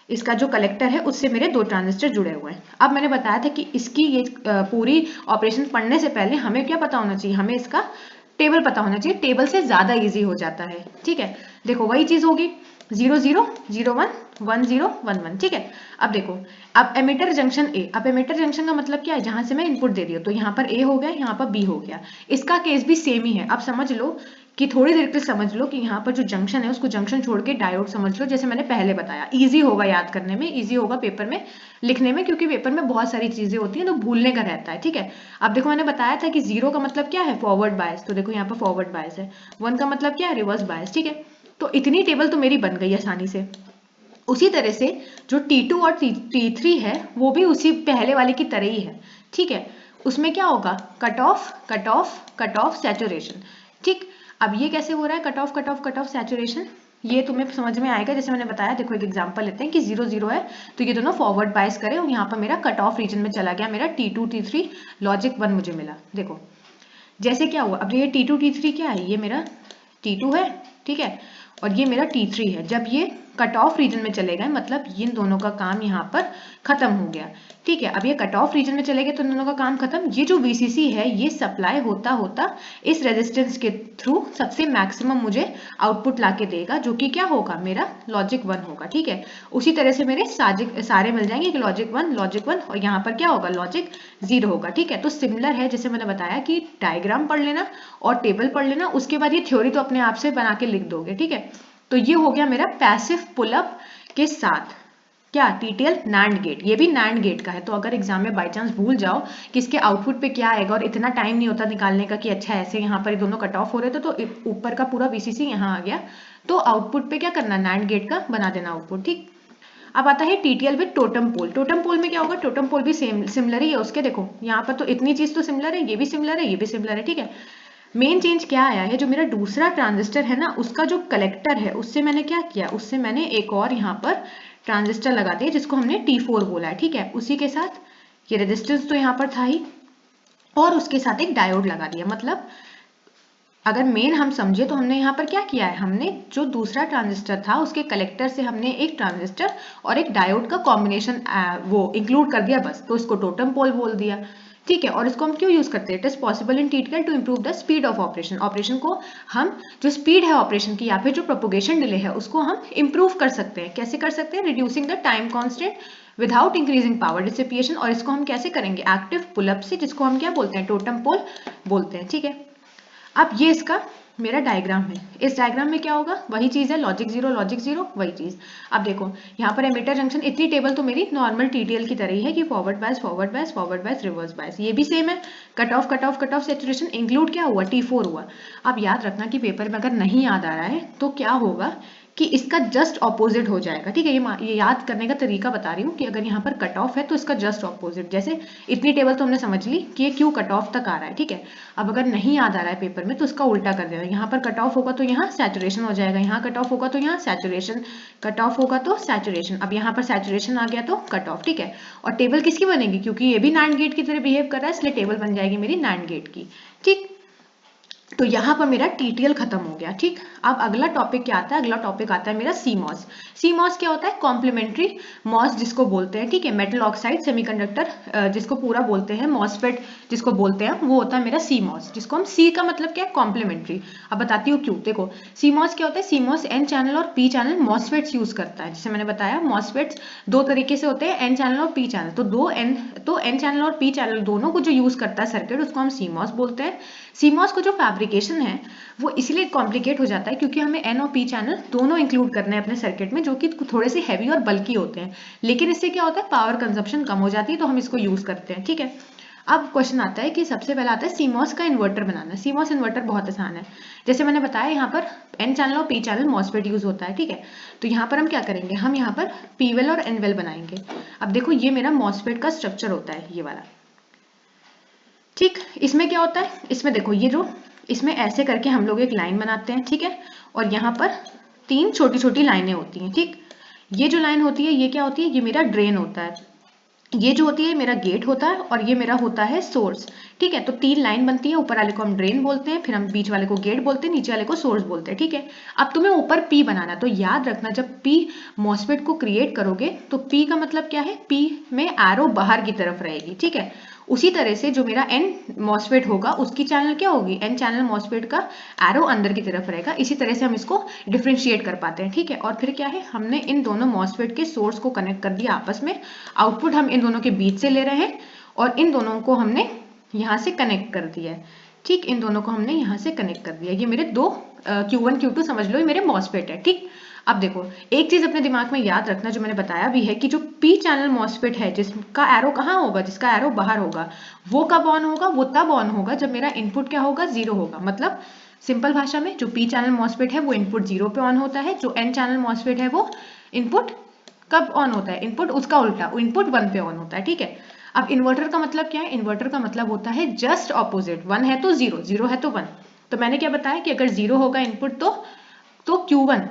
इसका जो कलेक्टर है उससे मेरे 2 ट्रांजिस्टर जुड़े हुए हैं। अब मैंने बताया था कि इसकी ये पूरी ऑपरेशन पढ़ने से पहले हमें क्या पता होना चाहिए, हमें इसका टेबल पता होना चाहिए, टेबल से ज्यादा इजी हो जाता है। ठीक है, देखो वही चीज होगी 0 0 0 1 1 0 1 1। ठीक है, अब देखो, अब एमिटर जंक्शन ए, अब एमिटर जंक्शन का मतलब क्या है, जहां से मैं इनपुट दे रही हूँ, तो यहाँ पर ए हो गया, यहाँ पर बी हो गया, इसका केस भी सेम ही है। अब समझ लो कि थोड़ी देर के समझ लो कि यहाँ पर जो जंक्शन है उसको जंक्शन छोड़ के डायोड समझ लो, जैसे मैंने पहले बताया, इजी होगा याद करने में, इजी होगा पेपर में लिखने में, क्योंकि पेपर में बहुत सारी चीजें होती हैं तो भूलने का रहता है। ठीक है, अब देखो मैंने बताया था कि 0 का मतलब क्या है, फॉरवर्ड बायस, तो देखो यहाँ पर फॉरवर्ड बायस है। 1 का मतलब क्या है, रिवर्स बायस। ठीक है, तो इतनी टेबल तो मेरी बन गई आसानी से। उसी तरह से जो T2 और T3 है वो भी उसी पहले वाले की तरह ही है। ठीक है, उसमें क्या होगा, cut off cut off cut off saturation. ठीक, अब ये कैसे हो रहा है, cut off cut off cut off saturation, ये तुम्हें समझ में आएगा। जैसे मैंने बताया, देखो एक एग्जांपल लेते हैं कि 0 0 है तो ये दोनों फॉरवर्ड बायस करें और यहाँ पर मेरा कट ऑफ रीजन में चला गया, मेरा T2 T3 लॉजिक 1 मुझे मिला। देखो जैसे क्या हुआ, अब ये T2 T3 क्या है, ये मेरा T2 है, ठीक है, और ये मेरा T3 है। जब ये कट ऑफ रीजन में चले गए मतलब इन दोनों का काम यहाँ पर खत्म हो गया। ठीक है, अब ये कट ऑफ रीजन में चले गए तो इन दोनों का काम खत्म। ये जो VCC है ये सप्लाई होता होता इस रेजिस्टेंस के थ्रू सबसे मैक्सिमम मुझे आउटपुट लाके देगा, जो कि क्या होगा, मेरा लॉजिक 1 होगा। ठीक है, उसी तरह से मेरे सारे मिल जाएंगे कि लॉजिक 1 और यहाँ पर क्या होगा, लॉजिक 0 होगा। ठीक है, तो सिमिलर है, जैसे मैंने बताया कि डायग्राम पढ़ लेना और टेबल पढ़ लेना, उसके बाद ये थ्योरी तो अपने आप से बना के लिख दोगे। ठीक है, तो ये हो गया मेरा पैसिव पुलअप के साथ क्या, TTL NAND गेट। ये भी NAND गेट का है, तो अगर एग्जाम में बाय चांस भूल जाओ कि इसके आउटपुट पे क्या आएगा और इतना टाइम नहीं होता निकालने का कि अच्छा ऐसे यहाँ पर ये दोनों कट ऑफ हो रहे थे तो ऊपर का पूरा VCC यहाँ आ गया, तो आउटपुट पे क्या करना, NAND गेट का बना देना आउटपुट। ठीक, अब आता है TTL with totem pole. Totem pole में क्या होगा, टोटम पोल भी सिमिलर ही है उसके। देखो यहाँ पर तो इतनी चीज तो सिमिलर है, ये भी सिमिलर है, ये भी सिमिलर है। ठीक है, मेन चेंज क्या आया है, जो मेरा दूसरा ट्रांजिस्टर है ना उसका जो कलेक्टर है उससे मैंने क्या किया, उससे मैंने एक और यहाँ पर ट्रांजिस्टर लगा दिया जिसको हमने T4 बोला है। ठीक है, उसी के साथ ये रेजिस्टेंस तो यहाँ पर था ही और उसके साथ एक डायोड लगा दिया। मतलब अगर मेन हम समझे तो हमने यहाँ पर क्या किया है, हमने जो दूसरा ट्रांजिस्टर था उसके कलेक्टर से हमने एक ट्रांजिस्टर और एक डायोड का कॉम्बिनेशन वो इंक्लूड कर दिया बस, तो इसको टोटम पोल बोल दिया। ठीक है, और इसको हम क्यों यूज करते हैं, it is possible in TTL to improve the speed of operation. Operation को हम जो स्पीड है ऑपरेशन की या फिर जो प्रोपोगेशन डिले है उसको हम इम्प्रूव कर सकते हैं। कैसे कर सकते हैं, reducing the time constant without increasing power dissipation. और इसको हम कैसे करेंगे, एक्टिव पुलअप से, जिसको हम क्या बोलते हैं, टोटम पोल बोलते हैं। ठीक है, अब ये इसका मेरा डायग्राम है, इस डायग्राम में क्या होगा, वही चीज है, लॉजिक 0 वही चीज। अब देखो यहाँ पर एमिटर जंक्शन, इतनी टेबल तो मेरी नॉर्मल TTL की तरह ही है कि forward bias forward bias forward bias reverse bias, ये भी सेम है। Cut off cut off cut off saturation include क्या हुआ, T4 हुआ। अब याद रखना कि पेपर में अगर नहीं याद आ रहा है तो क्या होगा कि इसका जस्ट ऑपोजिट हो जाएगा। ठीक है, ये याद करने का तरीका बता रही हूँ कि अगर यहाँ पर कट ऑफ है तो इसका जस्ट ऑपोजिट, जैसे इतनी टेबल तो हमने समझ ली कि ये क्यों कट ऑफ तक आ रहा है। ठीक है, अब अगर नहीं याद आ रहा है पेपर में तो इसका उल्टा कर देना, यहाँ पर कट ऑफ होगा तो यहाँ सैचुरेशन हो जाएगा, यहाँ कट ऑफ होगा तो यहाँ सैचुरेशन, कट ऑफ होगा तो सैचुरेशन। अब यहाँ पर सैचुरेशन आ गया तो कट ऑफ। ठीक है, और टेबल किसकी बनेगी, क्योंकि ये भी NAND गेट की तरह बिहेव कर रहा है इसलिए टेबल बन जाएगी मेरी NAND गेट की। ठीक, तो यहाँ पर मेरा TTL खत्म हो गया। ठीक, अब अगला टॉपिक क्या आता है, अगला टॉपिक आता है मेरा CMOS। CMOS क्या होता है, कॉम्प्लीमेंट्री MOS जिसको बोलते हैं। ठीक है, मेटल ऑक्साइड सेमीकंडक्टर जिसको पूरा बोलते हैं, MOSFET जिसको बोलते हैं, वो होता है मेरा CMOS, जिसको हम C का मतलब क्या है, कॉम्प्लीमेंट्री। अब बताती हूँ क्यों। देखो CMOS क्या होता है, CMOS N चैनल और P चैनल MOSFETs यूज करता है। जैसे मैंने बताया MOSFETs दो तरीके से होते हैं, N चैनल और P चैनल, तो N चैनल और P चैनल दोनों को जो यूज करता है सर्किट उसको हम CMOS बोलते हैं। CMOS को जो फैब्रिकेशन है वो इसलिए कॉम्प्लिकेट हो जाता है क्योंकि हमें N और P चैनल दोनों इंक्लूड करने हैं अपने सर्किट में, जो कि थोड़े से हैवी और बल्की होते हैं, लेकिन इससे क्या होता है, पावर कंजप्शन कम हो जाती है, तो हम इसको यूज करते हैं। ठीक है, अब क्वेश्चन आता है कि सबसे पहला आता है CMOS का इन्वर्टर बनाना। CMOS इन्वर्टर बहुत आसान है, जैसे मैंने बताया यहाँ पर N चैनल और P चैनल MOSFET यूज होता है। ठीक है, तो यहाँ पर हम क्या करेंगे, हम यहाँ पर P वेल और N वेल बनाएंगे। अब देखो ये मेरा MOSFET का स्ट्रक्चर होता है, ये वाला। ठीक, इसमें क्या होता है, इसमें देखो ये जो इसमें ऐसे करके हम लोग एक लाइन बनाते हैं। ठीक है, और यहाँ पर 3 छोटी छोटी लाइनें होती हैं। ठीक, ये जो लाइन होती है ये क्या होती है, ये मेरा ड्रेन होता है। ये जो होती है मेरा गेट होता है और ये मेरा होता है सोर्स। ठीक है, तो 3 लाइन बनती है, ऊपर वाले को हम ड्रेन बोलते हैं, फिर हम बीच वाले को गेट बोलते हैं, नीचे वाले को सोर्स बोलते हैं। ठीक है, अब तुम्हें ऊपर पी बनाना, तो याद रखना जब पी मॉसफेट को क्रिएट करोगे तो पी का मतलब क्या है, पी में एरो बाहर की तरफ रहेगी। ठीक है, उसी तरह से जो मेरा एन मॉसफेट होगा उसकी चैनल क्या होगी, एन चैनल मॉसफेट का एरो अंदर की तरफ रहेगा। इसी तरह से हम इसको डिफ्रेंशिएट कर पाते हैं। ठीक है, और फिर क्या है, हमने इन दोनों मॉसफेट के सोर्स को कनेक्ट कर दिया आपस में, आउटपुट हम इन दोनों के बीच से ले रहे हैं और इन दोनों को हमने यहाँ से कनेक्ट कर दिया है। ठीक, इन दोनों को हमने यहाँ से कनेक्ट कर दिया। ये मेरे दो Q1 Q2 समझ लो ये मेरे मॉसफेट है। ठीक, अब देखो एक चीज अपने दिमाग में याद रखना जो मैंने बताया भी है कि जो पी चैनल मॉसफेट है जिसका एरो कहाँ होगा, जिसका एरो बाहर होगा, वो कब ऑन होगा, वो तब ऑन होगा जब मेरा इनपुट क्या होगा, 0 होगा। मतलब सिंपल भाषा में जो पी चैनल मॉसफेट है वो इनपुट 0 पे ऑन होता है, जो एन चैनल मॉसफेट है वो इनपुट कब ऑन होता है, इनपुट उसका उल्टा, इनपुट 1 पे ऑन होता है। ठीक है, अब इन्वर्टर का मतलब क्या है, इन्वर्टर का मतलब होता है जस्ट ऑपोजिट, 1 है तो 0, 0 है तो 1। तो मैंने क्या बताया कि अगर 0 होगा इनपुट तो Q1,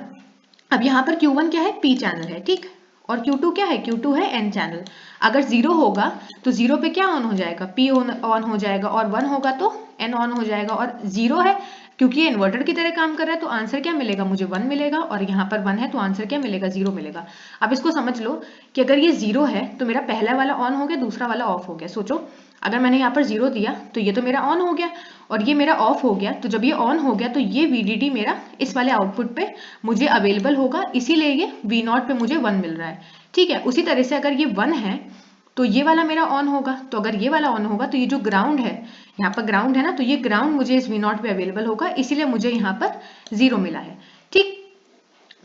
अब यहाँ पर Q1 क्या है, P चैनल है। ठीक, और Q2 क्या है, Q2 है N चैनल। अगर 0 होगा तो 0 पे क्या ऑन हो जाएगा, P ऑन हो जाएगा, और 1 होगा तो N ऑन हो जाएगा। और 0 है क्योंकि ये इन्वर्टर की तरह काम कर रहा है तो आंसर क्या मिलेगा, मुझे 1 मिलेगा, और यहाँ पर 1 है तो आंसर क्या मिलेगा, 0 मिलेगा। अब इसको समझ लो कि अगर ये 0 है तो मेरा पहला वाला ऑन हो गया, दूसरा वाला ऑफ हो गया। सोचो अगर मैंने यहाँ पर 0 दिया तो ये तो मेरा ऑन हो गया और ये मेरा ऑफ हो गया, तो जब ये ऑन हो गया तो ये VDD मेरा इस वाले आउटपुट पे मुझे अवेलेबल होगा, इसीलिए ये V0 पे मुझे 1 मिल रहा है। ठीक है, उसी तरह से अगर ये 1 है तो ये वाला मेरा ऑन होगा, तो अगर ये वाला ऑन होगा तो ये जो ग्राउंड है, यहाँ पर ग्राउंड है ना, तो ये ग्राउंड मुझे इस V0 पे अवेलेबल होगा, इसीलिए मुझे यहाँ पर 0 मिला है। ठीक,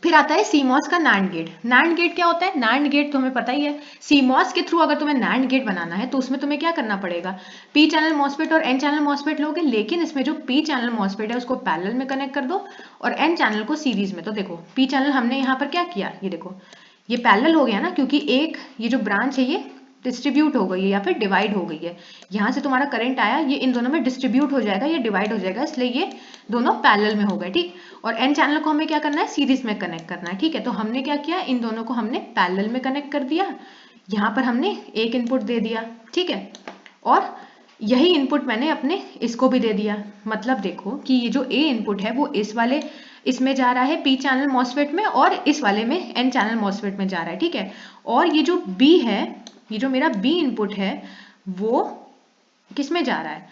फिर आता है CMOS का NAND गेट। NAND गेट क्या होता है, NAND गेट तो हमें पता ही है। CMOS के थ्रू अगर तुम्हें NAND गेट बनाना है तो उसमें तुम्हें क्या करना पड़ेगा, P चैनल मॉसफेट और N चैनल मॉसफेट लोगे, लेकिन इसमें जो P चैनल मॉसफेट है उसको पैरेलल में कनेक्ट कर दो और N चैनल को सीरीज में। तो देखो P चैनल हमने यहाँ पर क्या किया, ये देखो ये पैरेलल हो गया ना, क्योंकि एक ये जो ब्रांच है ये डिस्ट्रीब्यूट हो गई है या फिर डिवाइड हो गई है, यहाँ से तुम्हारा करंट आया, ये इन दोनों में डिस्ट्रीब्यूट हो जाएगा, ये डिवाइड हो जाएगा, इसलिए ये दोनों पैरेलल में हो गए। ठीक, और N चैनल को हमें क्या करना है, सीरीज में कनेक्ट करना है। ठीक है, तो हमने क्या किया, इन दोनों को हमने पैरेलल में कनेक्ट कर दिया, यहाँ पर हमने एक इनपुट दे दिया। ठीक है, और यही इनपुट मैंने अपने इसको भी दे दिया। मतलब देखो कि ये जो A इनपुट है वो इस वाले इसमें जा रहा है P चैनल मॉसफेट में, और इस वाले में N चैनल मॉसफेट में जा रहा है। ठीक है, और ये जो B है, ये जो मेरा B इनपुट है वो किस में जा रहा है,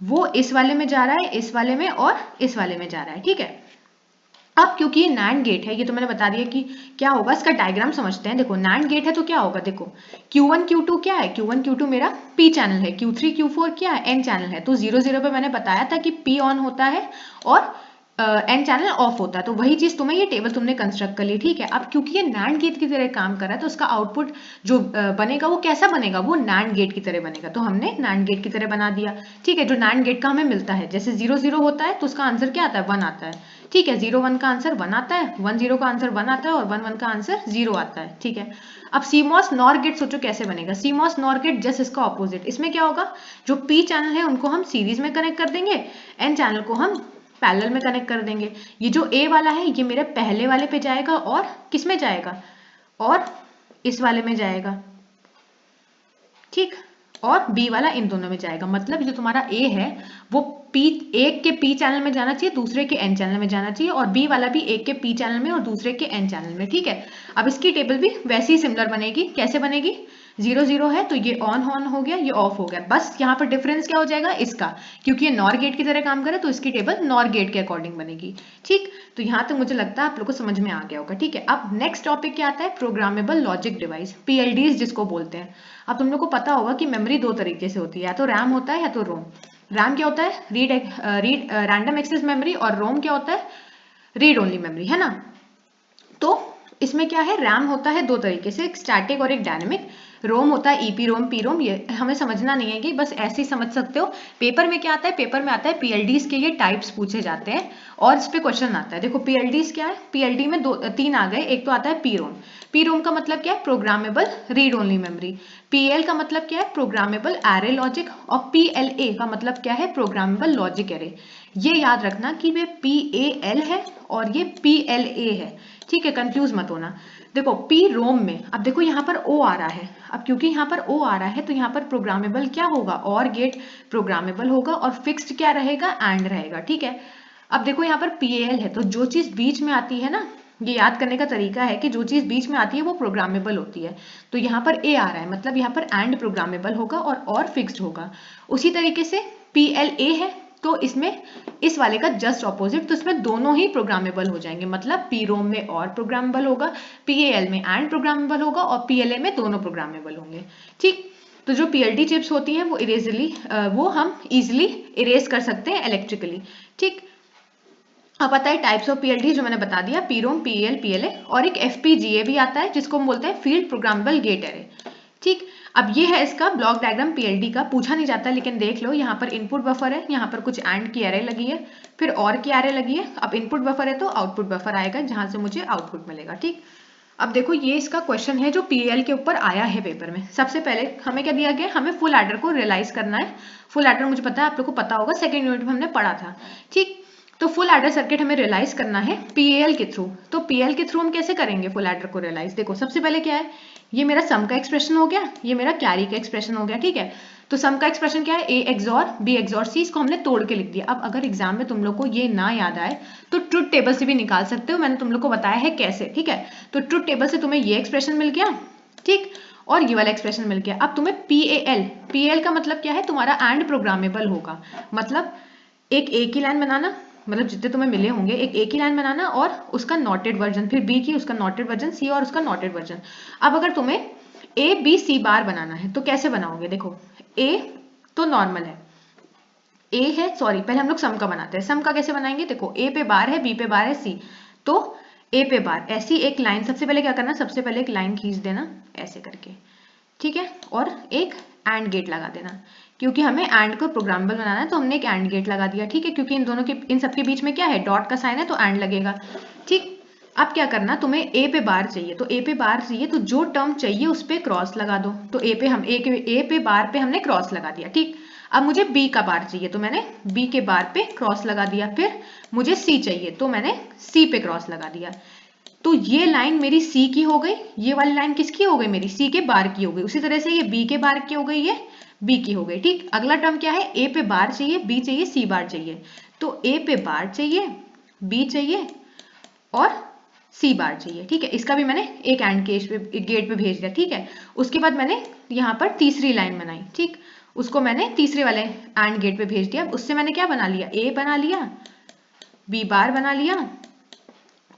वो इस वाले में जा रहा है, इस वाले में और इस वाले में जा रहा है। ठीक है, अब क्योंकि ये NAND गेट है, ये तो मैंने बता दिया कि क्या होगा, इसका डायग्राम समझते हैं। देखो NAND गेट है तो क्या होगा, देखो Q1 Q2 क्या है, Q1 Q2 मेरा P चैनल है, Q3 Q4 क्या है, N चैनल है। तो 0 0 पे मैंने बताया था कि P ऑन होता है और N चैनल ऑफ होता है, तो वही चीज तुम्हें ये टेबल तुमने कंस्ट्रक्ट कर ली। ठीक है, अब क्योंकि ये NAND गेट की तरह काम कर रहा है तो उसका आउटपुट जो बनेगा वो कैसा बनेगा, वो NAND गेट की तरह बनेगा, तो हमने NAND गेट की तरह बना दिया। ठीक है, जो NANड गेट का हमें मिलता है, जैसे 0 0 होता है तो उसका आंसर क्या आता है, 1 आता है। ठीक है, 0 1 का आंसर 1 आता है, 1 0 का आंसर 1 आता है और 1 1 का आंसर 0 आता है। ठीक है, अब CMOS NOR गेट सोचो कैसे बनेगा, CMOS NOR गेट जस्ट इसका ऑपोजिट। इसमें क्या होगा, जो P चैनल है उनको हम सीरीज में कनेक्ट कर देंगे, N चैनल को हम पैरेलल में कनेक्ट कर देंगे। ये जो A वाला है ये मेरे पहले वाले पे जाएगा और किस में जाएगा, और इस वाले में जाएगा। ठीक, और B वाला इन दोनों में जाएगा। मतलब जो तुम्हारा A है वो एक के P चैनल में जाना चाहिए, दूसरे के N चैनल में जाना चाहिए, और B वाला भी एक के P चैनल में और दूसरे के N चैनल में। ठीक है, अब इसकी टेबल भी वैसे ही सिमिलर बनेगी। कैसे बनेगी, 0 0 है तो ये ऑन हो गया, ये ऑफ हो गया, बस यहाँ पर डिफरेंस क्या हो जाएगा इसका, क्योंकि ये NOR गेट की तरह काम करे तो इसकी टेबल NOR गेट के अकॉर्डिंग बनेगी। ठीक, तो यहाँ तक मुझे लगता है आप लोग को समझ में आ गया होगा। ठीक है, अब नेक्स्ट टॉपिक क्या आता है, प्रोग्रामेबल लॉजिक डिवाइस, PLDs जिसको बोलते हैं। अब तुम लोग को पता होगा कि मेमोरी दो तरीके से होती है, या तो रैम होता है या तो रोम। रैम क्या होता है, रीड रैंडम एक्सेस मेमोरी, और रोम क्या होता है, रीड ओनली मेमोरी, है ना। तो इसमें क्या है, रैम होता है दो तरीके से, एक स्टैटिक और एक डायनेमिक। रोम होता है EPROM, PROM, ये हमें समझना नहीं है कि बस ऐसे ही समझ सकते हो। पेपर में क्या आता है, पेपर में आता है PLDs के ये टाइप्स पूछे जाते हैं और इस पे क्वेश्चन आता है। देखो PLDs क्या है, PLD में तीन आ गए, एक तो आता है PROM। PROM का मतलब क्या है, programmable read only memory. PL का मतलब क्या है, प्रोग्रामेबल एरे लॉजिक, और PLA का मतलब क्या है, प्रोग्रामेबल लॉजिक एरे। ये याद रखना कि वे PAL है और ये PLA है। ठीक है, कंफ्यूज मत होना। देखो पी रोम में, अब देखो यहाँ पर ओ आ रहा है, अब क्योंकि यहाँ पर ओ आ रहा है तो यहाँ पर प्रोग्रामेबल क्या होगा, और गेट प्रोग्रामेबल होगा और फिक्स्ड क्या रहेगा, एंड रहेगा। ठीक है, अब देखो यहाँ पर पीएल है तो जो चीज बीच में आती है ना, ये याद करने का तरीका है कि जो चीज बीच में आती है वो प्रोग्रामेबल होती है। तो यहाँ पर ए आ रहा है मतलब यहाँ पर एंड प्रोग्रामेबल होगा और फिक्स्ड होगा। उसी तरीके से पीएल ए है तो इसमें इस वाले का जस्ट ऑपोजिट, तो इसमें दोनों ही प्रोग्रामेबल हो जाएंगे, मतलब पी रोम में और प्रोग्रामेबल होगा, पीएल में एंड प्रोग्रामेबल होगा और पीएलए में दोनों प्रोग्रामेबल होंगे। ठीक, तो जो पीएलडी चिप्स होती हैं वो हम इजिली इरेज कर सकते हैं इलेक्ट्रिकली। ठीक, अब आता है टाइप्स ऑफ पीएलडी जो मैंने बता दिया, पी रोम, पीएल, पीएलए, और एक एफपीजीए भी आता है जिसको हम बोलते हैं फील्ड प्रोग्रामेबल गेट एरे। ठीक, अब ये है इसका ब्लॉक डायग्राम पीएलडी का, पूछा नहीं जाता लेकिन देख लो, यहाँ पर इनपुट बफर है, यहाँ पर कुछ एंड की एरे लगी है, फिर और की एरे लगी है। अब इनपुट बफर है तो आउटपुट बफर आएगा जहां से मुझे आउटपुट मिलेगा। ठीक, अब देखो ये इसका क्वेश्चन है जो पीएल के ऊपर आया है पेपर में। सबसे पहले हमें क्या दिया गया, हमें फुल एडर को रियलाइज करना है। फुल एडर मुझे पता है, आप लोग को पता होगा, सेकेंड यूनिट में हमने पढ़ा था। ठीक, तो फुल एडर सर्किट हमें रियलाइज करना है पीएल के थ्रू। तो पीएल के थ्रू हम कैसे करेंगे फुल एडर को रियलाइज, देखो सबसे पहले क्या है, ये मेरा सम का एक्सप्रेशन हो गया, ये मेरा कैरी का एक्सप्रेशन हो गया। ठीक है, तो सम का एक्सप्रेशन क्या है, ए एक्सॉर बी एक्सॉर सी, इसको हमने तोड़ के लिख दिया। अब अगर एग्जाम में तुम लोग को ये ना याद आए तो ट्रुथ टेबल से भी निकाल सकते हो, मैंने तुम लोग को बताया है कैसे। ठीक है, तो ट्रुथ टेबल से तुम्हें ये एक्सप्रेशन मिल गया, ठीक, और ये वाला एक्सप्रेशन मिल गया। अब तुम्हें पीएल का मतलब क्या है, तुम्हारा एंड प्रोग्रामेबल होगा, मतलब एक ही लाइन बनाना, मतलब जितने तुम्हें मिले होंगे एक ही लाइन बनाना और उसका नॉटेड वर्जन, फिर बी की उसका नॉटेड वर्जन, सी और उसका नॉटेड वर्जन। अब अगर तुम्हें ए बी सी बार बनाना है तो कैसे बनाओगे, देखो ए तो नॉर्मल है, ए है, सॉरी पहले हम लोग सम का बनाते हैं। सम का कैसे बनाएंगे, देखो ए पे बार है, बी पे बार है, सी, तो ए पे बार, ऐसी एक लाइन, सबसे पहले क्या करना, सबसे पहले एक लाइन खींच देना ऐसे करके, ठीक है, और एक एंड गेट लगा देना, क्योंकि हमें एंड को प्रोग्रामेबल बनाना है तो हमने एक एंड गेट लगा दिया। ठीक है, क्योंकि इन दोनों के, इन सबके बीच में क्या है, डॉट का साइन है तो एंड लगेगा। ठीक, अब क्या करना, तुम्हें ए पे बार चाहिए, तो ए पे बार चाहिए तो जो टर्म चाहिए उस पे क्रॉस लगा दो। तो ए पे बार पे हमने क्रॉस लगा दिया। ठीक, अब मुझे बी का बार चाहिए तो मैंने बी के बार पे क्रॉस लगा दिया, फिर मुझे सी चाहिए तो मैंने सी पे क्रॉस लगा दिया। तो ये लाइन मेरी सी की हो गई, ये वाली लाइन किसकी हो गई, मेरी सी के बार की हो गई। उसी तरह से ये बी के बार की हो गई, ये बी की हो गई। ठीक, अगला टर्म क्या है, ए पे बार चाहिए, बी चाहिए, सी बार चाहिए, तो ए पे बार चाहिए, बी चाहिए और सी बार चाहिए। ठीक है, इसका भी मैंने एक एंड गेट पे भेज दिया। ठीक है, उसके बाद मैंने यहाँ पर तीसरी लाइन बनाई, ठीक, उसको मैंने तीसरे वाले एंड गेट पे भेज दिया। उससे मैंने क्या बना लिया, ए बना लिया, बी बार बना लिया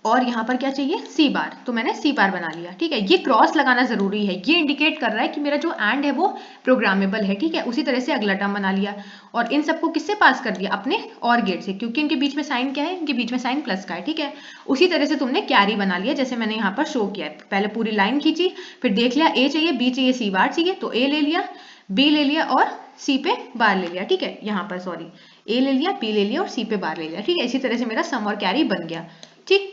और यहाँ पर क्या चाहिए, सी बार, तो मैंने सी बार बना लिया। ठीक है, ये क्रॉस लगाना जरूरी है, ये इंडिकेट कर रहा है कि मेरा जो एंड है वो प्रोग्रामेबल है। ठीक है, उसी तरह से अगला टर्म बना लिया और इन सबको किससे पास कर दिया, अपने और गेट से, क्योंकि इनके बीच में साइन क्या है, इनके बीच में साइन प्लस का है। ठीक है, उसी तरह से तुमने कैरी बना लिया जैसे मैंने यहाँ पर शो किया है। पहले पूरी लाइन खींची, फिर देख लिया ए चाहिए, बी चाहिए, सी बार चाहिए, तो ए ले लिया, बी ले लिया और सी पे बार ले लिया। ठीक है, यहाँ पर सॉरी ए ले लिया, बी ले लिया और सी पे बार ले लिया। ठीक है, इसी तरह से मेरा सम और कैरी बन गया। ठीक,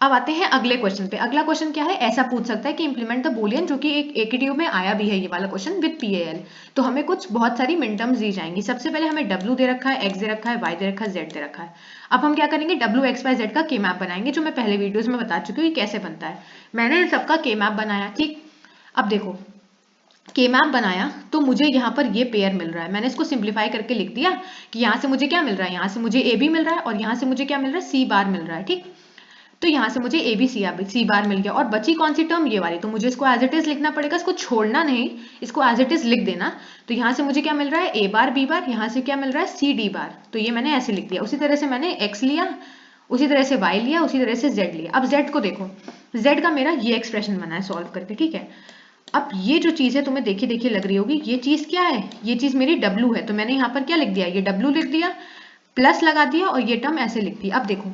अब आते हैं अगले क्वेश्चन पे। अगला क्वेश्चन क्या है, ऐसा पूछ सकता है कि इंप्लीमेंट द बूलियन, जो कि एक एकेटीयू में आया भी है ये वाला क्वेश्चन विद पीएल। तो हमें कुछ बहुत सारी मिन टर्म्स दी जाएंगी। सबसे पहले हमें डब्ल्यू दे रखा है, एक्स दे रखा है, वाई दे रखा है, जेड दे रखा है। अब हम क्या करेंगे, डब्ल्यू एक्स वाई जेड का के मैप बनाएंगे, जो मैं पहले वीडियोज में बता चुकी हूँ कि कैसे बनता है। मैंने सबका के मैप बनाया। ठीक, अब देखो के मैप बनाया तो मुझे यहाँ पर ये पेयर मिल रहा है, मैंने इसको सिंप्लीफाई करके लिख दिया कि यहाँ से मुझे क्या मिल रहा है, यहाँ से मुझे ए बी मिल रहा है और यहाँ से मुझे क्या मिल रहा है, सी बार मिल रहा है। ठीक, तो यहाँ से मुझे ए बी सी बार मिल गया और बची कौन सी टर्म, ये वाली, तो मुझे इसको एज इट इज लिखना पड़ेगा, इसको छोड़ना नहीं, इसको एज इट इज लिख देना। तो यहाँ से मुझे क्या मिल रहा है, ए बार बी बार, यहाँ से क्या मिल रहा है, सी डी बार, तो ये मैंने ऐसे लिख दिया। उसी तरह से मैंने एक्स लिया, उसी तरह से वाई लिया, उसी तरह से जेड लिया। अब जेड को देखो, जेड का मेरा ये एक्सप्रेशन बना है सॉल्व करके। ठीक है, अब ये जो चीज है तुम्हें देखी देखी लग रही होगी, ये चीज क्या है, ये चीज मेरी डब्ल्यू है, तो मैंने यहाँ पर क्या लिख दिया, ये डब्ल्यू लिख दिया, प्लस लगा दिया और ये टर्म ऐसे लिख दी। अब देखो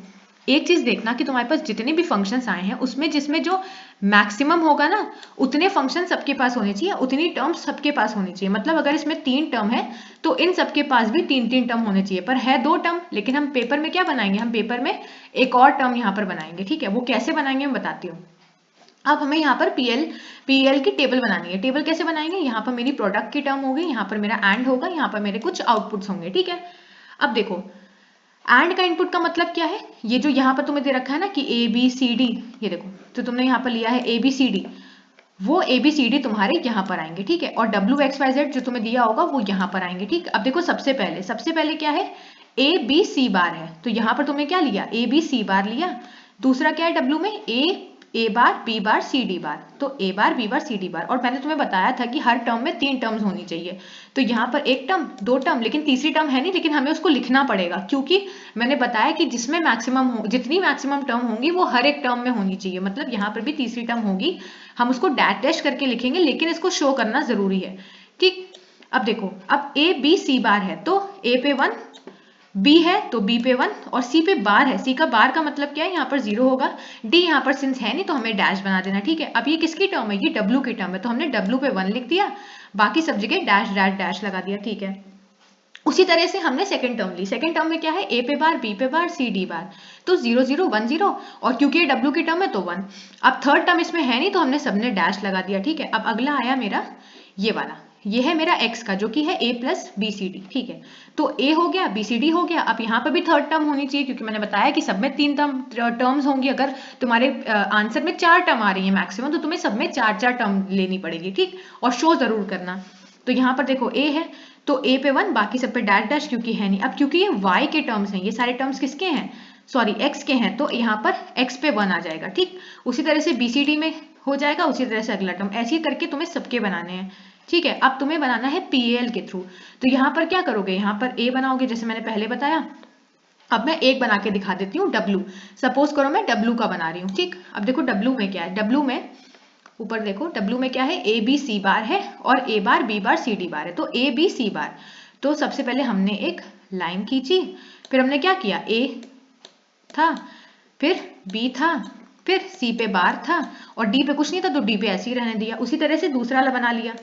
एक चीज देखना कि तुम्हारे पास जितने भी फंक्शंस आए हैं उसमें जिसमें जो मैक्सिमम होगा ना, उतने फंक्शन सबके पास होने चाहिए, उतनी टर्म्स सबके पास होनी चाहिए। मतलब अगर इसमें 3 टर्म है तो इन सबके पास भी 3 टर्म होने चाहिए, पर है 2 टर्म, लेकिन हम पेपर में क्या बनाएंगे, हम पेपर में एक और टर्म यहाँ पर बनाएंगे। ठीक है, वो कैसे बनाएंगे मैं बताती हूँ। अब हमें यहाँ पर पीएल की टेबल बनानी है। टेबल कैसे बनाएंगे, यहाँ पर मेरी प्रोडक्ट की टर्म होगी, यहाँ पर मेरा एंड होगा, यहाँ पर मेरे कुछ आउटपुट्स होंगे। ठीक है, अब देखो एंड का इनपुट का मतलब क्या है, ये जो यहाँ पर तुम्हें दे रखा है ना कि ए बी सी डी, ये देखो तो तुमने यहाँ पर लिया है ए बी सी डी, वो ए बी सी डी तुम्हारे यहाँ पर आएंगे, ठीक है, और डब्ल्यू एक्स वाई जेड जो तुम्हें दिया होगा वो यहाँ पर आएंगे, ठीक। अब देखो सबसे पहले क्या है, ए बी सी बार है, तो यहाँ पर तुमने क्या लिया, ए बी सी बार लिया। दूसरा क्या है डब्ल्यू में, ए बार बी बार सी डी बार, तो ए बार बी बार सी डी बार। और मैंने तुम्हें बताया था कि हर टर्म में 3 टर्म्स होनी चाहिए, तो यहाँ पर एक टर्म, 2 टर्म, लेकिन तीसरी टर्म है नहीं, लेकिन हमें उसको लिखना पड़ेगा, क्योंकि मैंने बताया कि जिसमें मैक्सिमम हो, जितनी मैक्सिमम टर्म होंगी वो हर एक टर्म में होनी चाहिए, मतलब यहाँ पर भी तीसरी टर्म होगी, हम उसको डैश डैश करके लिखेंगे, लेकिन इसको शो करना जरूरी है, ठीक। अब देखो, अब ए बी सी बार है तो ए पे 1, बी है तो बी पे 1 और सी पे बार है, सी का बार का मतलब क्या है, यहाँ पर 0 होगा। डी यहाँ पर सिंस है नहीं तो हमें डैश बना देना, ठीक है। अब ये किसकी टर्म है, ये डब्ल्यू की टर्म है, तो हमने डब्ल्यू पे 1 लिख दिया, बाकी सब जगह डैश डैश डैश लगा दिया, ठीक है। उसी तरह से हमने सेकंड टर्म ली, सेकंड टर्म में क्या है, ए पे बार बी पे बार सी डी बार, तो 0 0 1 0, और क्योंकि ये डब्ल्यू की टर्म है तो 1। अब थर्ड टर्म इसमें है नहीं तो हमने सबने डैश लगा दिया, ठीक है। अब अगला आया मेरा ये वाला, ये है मेरा x का जो कि है a plus B C D, ठीक है। तो a हो गया, बी सी डी हो गया। अब यहाँ पर भी थर्ड टर्म होनी चाहिए, क्योंकि मैंने बताया कि सब में 3 टर्म्स होंगी। अगर तुम्हारे आंसर में 4 टर्म आ रही है मैक्सिमम, तो तुम्हें सब में 4 टर्म लेनी पड़ेगी, ठीक, और शो जरूर करना। तो यहाँ पर देखो a है तो a पे 1, बाकी सब पे डैश डैश क्योंकि है नहीं। अब क्योंकि ये y के टर्म्स हैं, ये सारे टर्म्स किसके हैं, सॉरी x के हैं, तो यहाँ पर x पे 1 आ जाएगा, ठीक। उसी तरह से बी सी डी में हो जाएगा, उसी तरह से अगला टर्म, ऐसे ही करके तुम्हें सबके बनाने हैं, ठीक है। अब तुम्हें बनाना है पीएल के थ्रू, तो यहाँ पर क्या करोगे, यहाँ पर ए बनाओगे जैसे मैंने पहले बताया। अब मैं एक बना के दिखा देती हूँ, डब्ल्यू, सपोज करो मैं डब्ल्यू का बना रही हूँ, ठीक। अब देखो डब्ल्यू में क्या है, डब्ल्यू में ऊपर देखो डब्ल्यू में क्या है, ए बी सी बार है और ए बार बी बार सी डी बार है, तो ए बी सी बार। तो सबसे पहले हमने एक लाइन खींची, फिर हमने क्या किया, ए था, फिर बी था, फिर सी पे बार था और डी पे कुछ नहीं था तो डी पे ऐसे ही रहने दिया। उसी तरह से दूसरा वाला बना लिया,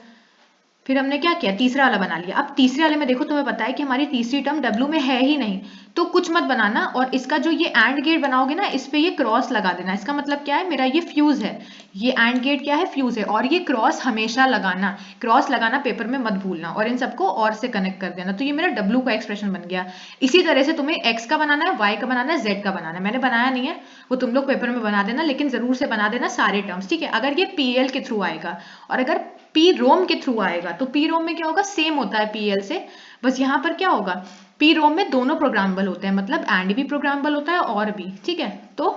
फिर हमने क्या किया, तीसरा वाला बना लिया। अब तीसरे वाले में देखो तुम्हें पता है कि हमारी तीसरी टर्म डब्ल्यू में है ही नहीं, तो कुछ मत बनाना, और इसका जो ये एंड गेट बनाओगे ना, इस पे ये क्रॉस लगा देना। इसका मतलब क्या है, मेरा ये फ्यूज है, ये एंड गेट क्या है, फ्यूज है, और ये क्रॉस हमेशा लगाना, क्रॉस लगाना पेपर में मत भूलना, और इन सबको और से कनेक्ट कर देना। तो ये मेरा डब्ल्यू का एक्सप्रेशन बन गया। इसी तरह से तुम्हें एक्स का बनाना है, वाई का बनाना है, जेड का बनाना है। मैंने बनाया नहीं है, वो तुम लोग पेपर में बना देना, लेकिन जरूर से बना देना सारे टर्म्स, ठीक है। अगर ये पीएल के थ्रू आएगा और अगर पी रोम के थ्रू आएगा, तो पी रोम में क्या होगा, सेम होता है पीएल से, बस यहाँ पर क्या होगा, पी रोम में दोनों प्रोग्रामेबल होते हैं, मतलब एंड भी प्रोग्रामेबल होता है और भी, ठीक है। तो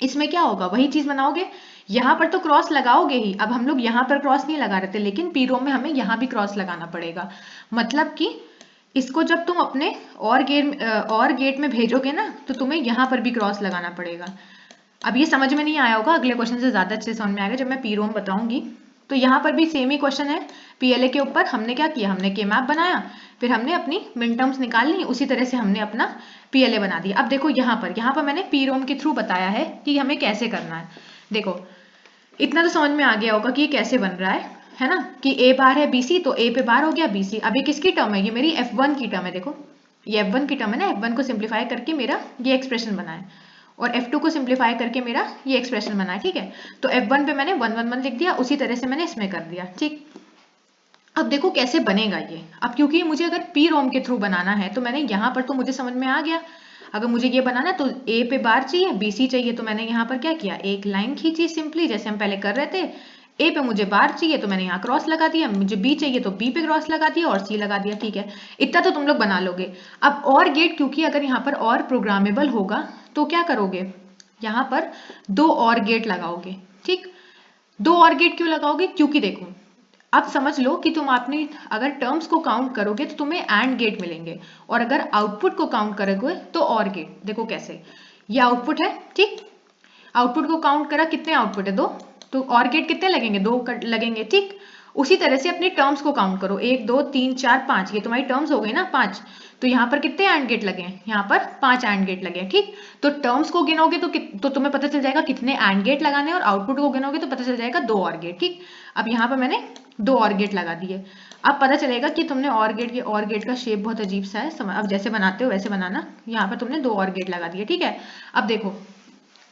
इसमें क्या होगा, वही चीज बनाओगे, यहाँ पर तो क्रॉस लगाओगे ही। अब हम लोग यहाँ पर क्रॉस नहीं लगा रहे थे, लेकिन पी रोम में हमें यहाँ भी क्रॉस लगाना पड़ेगा, मतलब कि इसको जब तुम अपने और गेट में भेजोगे ना, तो तुम्हें यहाँ पर भी क्रॉस लगाना पड़ेगा। अब ये समझ में नहीं आया होगा, अगले क्वेश्चन से ज्यादा अच्छे समझ में आएगा जब मैं पी रोम बताऊंगी। तो यहाँ पर भी सेम ही क्वेश्चन है, पीएलए के ऊपर हमने क्या किया, हमने के मैप बनाया, फिर हमने अपनी मिन टर्म्स निकाल ली, उसी तरह से हमने अपना पीएलए बना दिया। अब देखो यहाँ पर मैंने पी रोम के थ्रू बताया है कि हमें कैसे करना है। देखो इतना तो समझ में आ गया होगा कि ये कैसे बन रहा है ना, कि ए बार है बीसी, तो ए पे बार हो गया बीसी। अब ये किसकी टर्म है, ये मेरी F1 की टर्म है, देखो ये F1 की टर्म है ना, F1 को सिंप्लीफाई करके मेरा ये एक्सप्रेशन बना है, और F2 को सिंप्लीफाई करके मेरा ये एक्सप्रेशन बना है, ठीक है। तो F1 पे मैंने 1 1 1 लिख दिया, उसी तरह से मैंने इसमें कर दिया, ठीक। अब देखो कैसे बनेगा ये। अब क्योंकि मुझे अगर पी रोम के थ्रू बनाना है, तो मैंने यहाँ पर तो मुझे समझ में आ गया, अगर मुझे ये बनाना है तो ए पे बार चाहिए, बीसी चाहिए, तो मैंने यहाँ पर क्या किया, एक लाइन खींची सिंपली, जैसे हम पहले कर रहे थे। ए पे मुझे बार चाहिए तो मैंने यहाँ क्रॉस लगा दिया, मुझे बी चाहिए तो बी पे क्रॉस लगा दिया और सी लगा दिया, ठीक है। इतना तो तुम लोग बना लोगे। अब और गेट, क्योंकि अगर यहाँ पर और प्रोग्रामेबल होगा तो क्या करोगे, यहाँ पर 2 और गेट लगाओगे, ठीक। 2 और गेट क्यों लगाओगे, क्योंकि देखो अब समझ लो कि तुम अपनी अगर टर्म्स को काउंट करोगे तो तुम्हें एंड गेट मिलेंगे, और अगर आउटपुट को काउंट करोगे तो और गेट। देखो कैसे, ये आउटपुट है, ठीक, आउटपुट को काउंट करा, कितने आउटपुट है, 2, तो और गेट कितने लगेंगे, 2 लगेंगे, ठीक। उसी तरह से अपनी टर्म्स को काउंट करो, 1 2 3 4 5, ये तुम्हारी टर्म्स हो गई ना 5, तो यहाँ पर कितने एंड गेट लगे हैं, यहाँ पर 5 एंड गेट लगे हैं, ठीक। तो टर्म्स को गिनोगे तो तुम्हें पता चल जाएगा कितने एंड गेट लगाने, और आउटपुट को गिनोगे तो पता चल जाएगा 2 और गेट, ठीक। अब यहाँ पर मैंने 2 और गेट लगा दिए। अब पता चलेगा कि तुमने और गेट का शेप बहुत अजीब सा है, अब जैसे बनाते हो वैसे बनाना। यहाँ पर तुमने 2 और गेट लगा दिए, ठीक है। अब देखो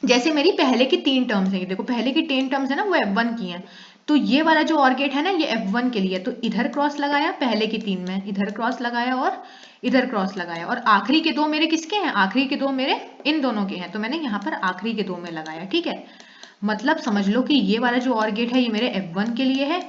जैसे मेरी पहले की 3 टर्म्स है, देखो पहले की 3 टर्म्स है ना वो F1 की हैं, तो ये वाला जो और गेट है ना ये F1 के लिए, तो इधर क्रॉस लगाया पहले की 3 में, इधर क्रॉस लगाया और इधर क्रॉस लगाया, और आखिरी के 2 मेरे किसके हैं, आखिरी के 2 मेरे इन दोनों के हैं, तो मैंने यहाँ पर आखिरी के 2 में लगाया। ठीक है, मतलब समझ लो कि ये वाला जो और गेट है ये मेरे F1 के लिए है,